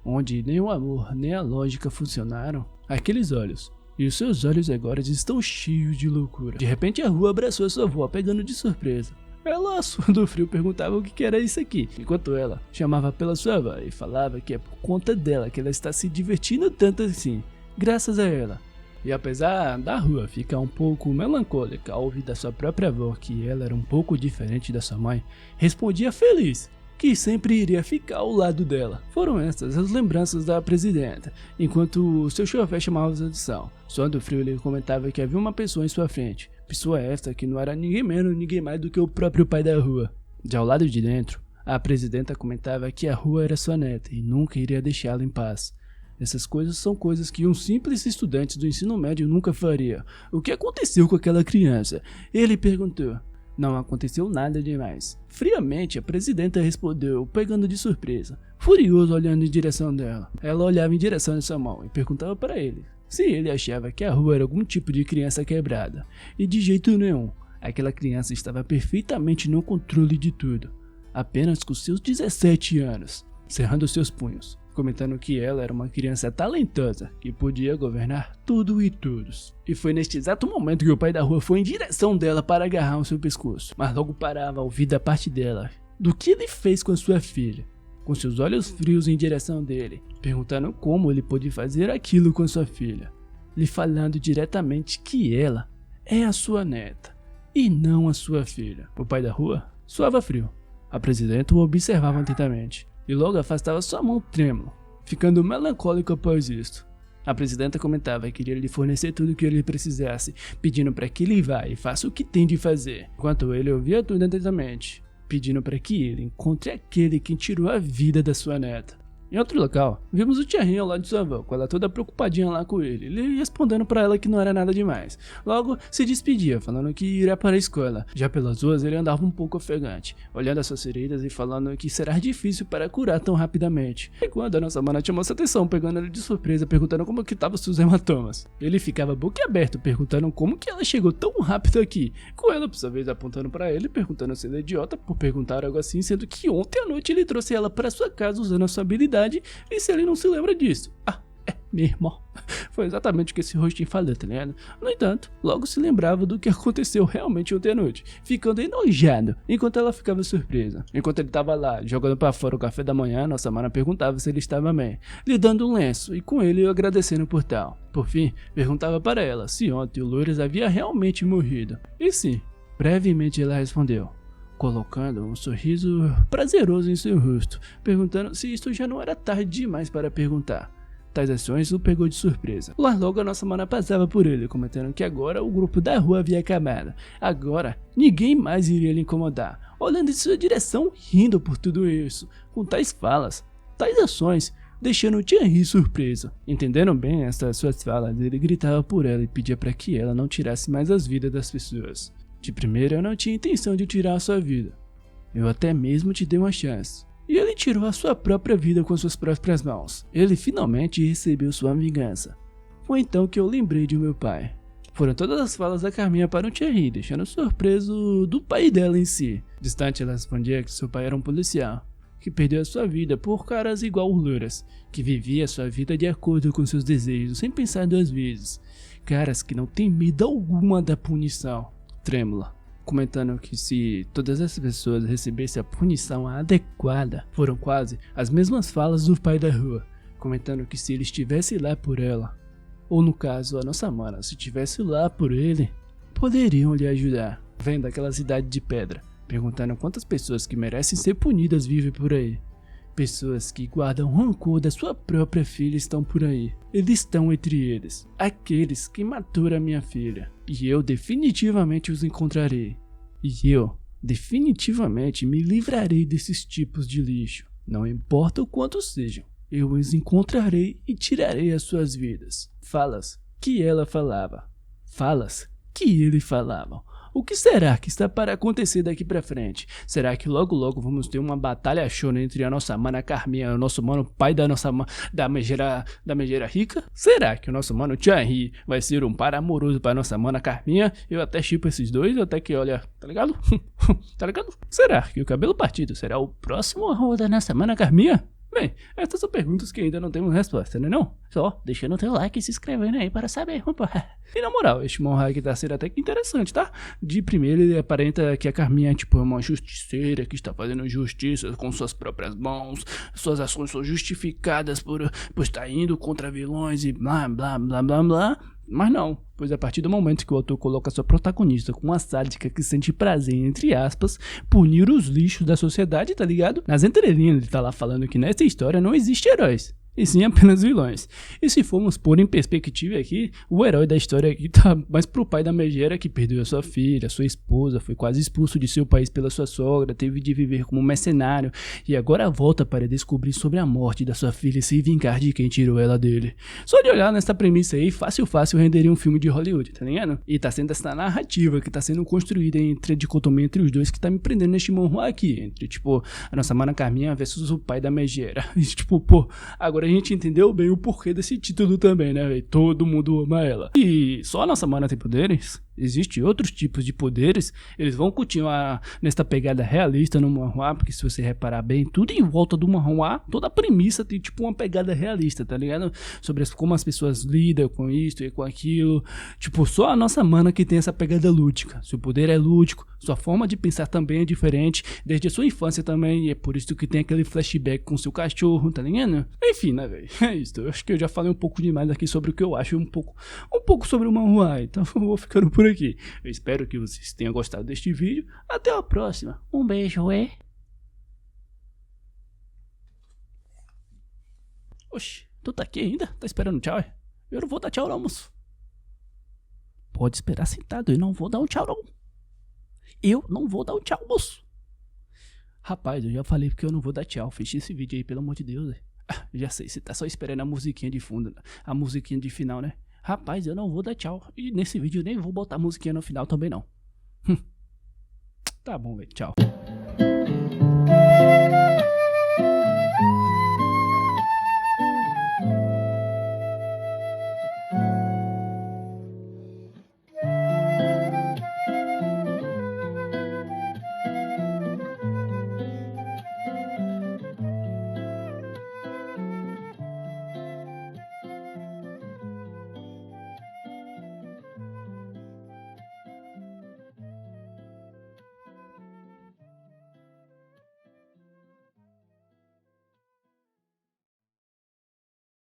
Speaker 1: onde nem o amor nem a lógica funcionaram, aqueles olhos, e os seus olhos agora estão cheios de loucura. De repente a Rua abraçou a sua avó, pegando de surpresa. Ela, suando frio, perguntava o que era isso aqui, enquanto ela chamava pela sua avó e falava que é por conta dela que ela está se divertindo tanto assim, graças a ela. E apesar da Rua ficar um pouco melancólica ao ouvir da sua própria avó que ela era um pouco diferente da sua mãe, respondia feliz que sempre iria ficar ao lado dela. Foram essas as lembranças da presidenta, enquanto seu chofer chamava a atenção. Suando frio, ele comentava que havia uma pessoa em sua frente, pessoa esta que não era ninguém menos ninguém mais do que o próprio pai da Rua. Já ao lado de dentro, a presidenta comentava que a Rua era sua neta e nunca iria deixá-la em paz. Essas coisas são coisas que um simples estudante do ensino médio nunca faria. O que aconteceu com aquela criança? Ele perguntou. Não aconteceu nada demais. Friamente, a presidenta respondeu, pegando de surpresa, furioso olhando em direção dela. Ela olhava em direção de sua mão e perguntava para ele se ele achava que a Rua era algum tipo de criança quebrada. E de jeito nenhum. Aquela criança estava perfeitamente no controle de tudo, apenas com seus 17 anos, cerrando seus punhos, comentando que ela era uma criança talentosa que podia governar tudo e todos. E foi neste exato momento que o pai da rua foi em direção dela para agarrar o seu pescoço, mas logo parava ao ouvir da parte dela do que ele fez com a sua filha, com seus olhos frios em direção dele, perguntando como ele pôde fazer aquilo com sua filha, lhe falando diretamente que ela é a sua neta e não a sua filha. O pai da rua suava frio. A presidenta o observava atentamente e logo afastava sua mão trêmula, ficando melancólico após isto. A presidenta comentava que queria lhe fornecer tudo o que ele precisasse, pedindo para que ele vá e faça o que tem de fazer, enquanto ele ouvia tudo atentamente, pedindo para que ele encontre aquele que tirou a vida da sua neta. Em outro local, vimos o Thierry ao lado de sua avó, com ela toda preocupadinha lá com ele respondendo para ela que não era nada demais. Logo, se despedia, falando que iria para a escola. Já pelas ruas, ele andava um pouco ofegante, olhando as suas feridas e falando que será difícil para curar tão rapidamente. E quando a nossa mana chamou sua atenção, pegando ele de surpresa, perguntando como que estavam seus hematomas. Ele ficava boquiaberto, perguntando como que ela chegou tão rápido aqui, com ela por sua vez apontando para ele, perguntando se ele é idiota por perguntar algo assim, sendo que ontem à noite ele trouxe ela para sua casa usando a sua habilidade. E se ele não se lembra disso? Mesmo. Foi exatamente o que esse rostinho falou, tá ligado? No entanto, logo se lembrava do que aconteceu realmente ontem à noite, ficando enojado, enquanto ela ficava surpresa. Enquanto ele tava lá, jogando pra fora o café da manhã, nossa mana perguntava se ele estava bem, lhe dando um lenço, e com ele agradecendo por tal. Por fim, perguntava para ela se ontem o Loures havia realmente morrido. E sim, brevemente ela respondeu, colocando um sorriso prazeroso em seu rosto, perguntando se isto já não era tarde demais para perguntar. Tais ações o pegou de surpresa. Lá logo a nossa mana passava por ele, comentando que agora o grupo da rua havia acabado. Agora, ninguém mais iria lhe incomodar, olhando em sua direção, rindo por tudo isso, com tais falas, tais ações, deixando o Thierry surpreso. Entendendo bem essas suas falas, ele gritava por ela e pedia para que ela não tirasse mais as vidas das pessoas. De primeira eu não tinha intenção de tirar a sua vida. Eu até mesmo te dei uma chance. E ele tirou a sua própria vida com suas próprias mãos. Ele finalmente recebeu sua vingança. Foi então que eu lembrei de meu pai. Foram todas as falas da Carminha para o Thierry, deixando surpreso do pai dela em si. Distante ela respondia que seu pai era um policial, que perdeu a sua vida por caras igual Loures, que vivia sua vida de acordo com seus desejos, sem pensar duas vezes. Caras que não têm medo alguma da punição. Trêmula, comentando que se todas essas pessoas recebessem a punição adequada, foram quase as mesmas falas do pai da rua, comentando que se ele estivesse lá por ela, ou no caso a nossa mana, se estivesse lá por ele, poderiam lhe ajudar. Vendo aquela cidade de pedra, perguntando quantas pessoas que merecem ser punidas vivem por aí. Pessoas que guardam rancor da sua própria filha estão por aí. Eles estão entre eles, aqueles que mataram a minha filha. E eu definitivamente os encontrarei. E eu definitivamente me livrarei desses tipos de lixo. Não importa o quanto sejam, eu os encontrarei e tirarei as suas vidas. Falas que ela falava. Falas que ele falava. O que será que está para acontecer daqui pra frente? Será que logo logo vamos ter uma batalha chona entre a nossa mana Carminha e o nosso mano pai da nossa da megera rica? Será que o nosso mano Thierry vai ser um par amoroso para nossa mana Carminha? Eu até chipo esses dois, até que olha, tá ligado? Tá ligado? Será que o cabelo partido será o próximo arroz da nossa mana Carminha? Bem, essas são perguntas que ainda não temos resposta, né não? Só deixando o teu like e se inscrevendo aí para saber, opa. E na moral, este Monra aqui tá sendo até que interessante, tá? De primeiro ele aparenta que a Carminha tipo, é uma justiceira que está fazendo justiça com suas próprias mãos, suas ações são justificadas por estar indo contra vilões e blá blá blá blá blá. Mas não, pois a partir do momento que o autor coloca sua protagonista com uma sádica que sente prazer, entre aspas, punir os lixos da sociedade, tá ligado? Nas entrelinhas ele tá lá falando que nessa história não existe heróis, e sim apenas vilões. E se formos pôr em perspectiva aqui, o herói da história aqui tá mais pro pai da megera que perdeu a sua filha, sua esposa, foi quase expulso de seu país pela sua sogra, teve de viver como mercenário e agora volta para descobrir sobre a morte da sua filha e se vingar de quem tirou ela dele. Só de olhar nessa premissa aí, fácil renderia um filme de Hollywood, tá ligado? E tá sendo essa narrativa que tá sendo construída entre a dicotomia entre os dois que tá me prendendo neste monrua aqui, entre tipo a nossa mana Carminha versus o pai da megera. E tipo, pô, agora a gente entendeu bem o porquê desse título também, né, véi? Todo mundo ama ela. E só a nossa mana tem poderes? Existem outros tipos de poderes, eles vão continuar nesta pegada realista no manhwa, porque se você reparar bem, tudo em volta do manhwa, toda a premissa tem tipo uma pegada realista, tá ligado? Sobre como as pessoas lidam com isso e com aquilo, tipo, só a nossa mana que tem essa pegada lúdica, seu poder é lúdico, sua forma de pensar também é diferente, desde a sua infância também, e é por isso que tem aquele flashback com seu cachorro, tá ligado? Enfim, né, velho, é isso, eu acho que eu já falei um pouco demais aqui sobre o que eu acho, um pouco sobre o manhwa, então eu vou ficando por aqui. Eu espero que vocês tenham gostado deste vídeo. Até a próxima. Um beijo, Oxi, tu tá aqui ainda? Tá esperando tchau, é? Eu não vou dar tchau não, moço. Pode esperar sentado, eu não vou dar um tchau não. Eu não vou dar um tchau, moço. Rapaz, eu já falei porque eu não vou dar tchau. Feche esse vídeo aí, pelo amor de Deus. Já sei, você tá só esperando a musiquinha de fundo, a musiquinha de final, né? Rapaz, eu não vou dar tchau. E nesse vídeo eu nem vou botar musiquinha no final também não. Tá bom, velho. Tchau.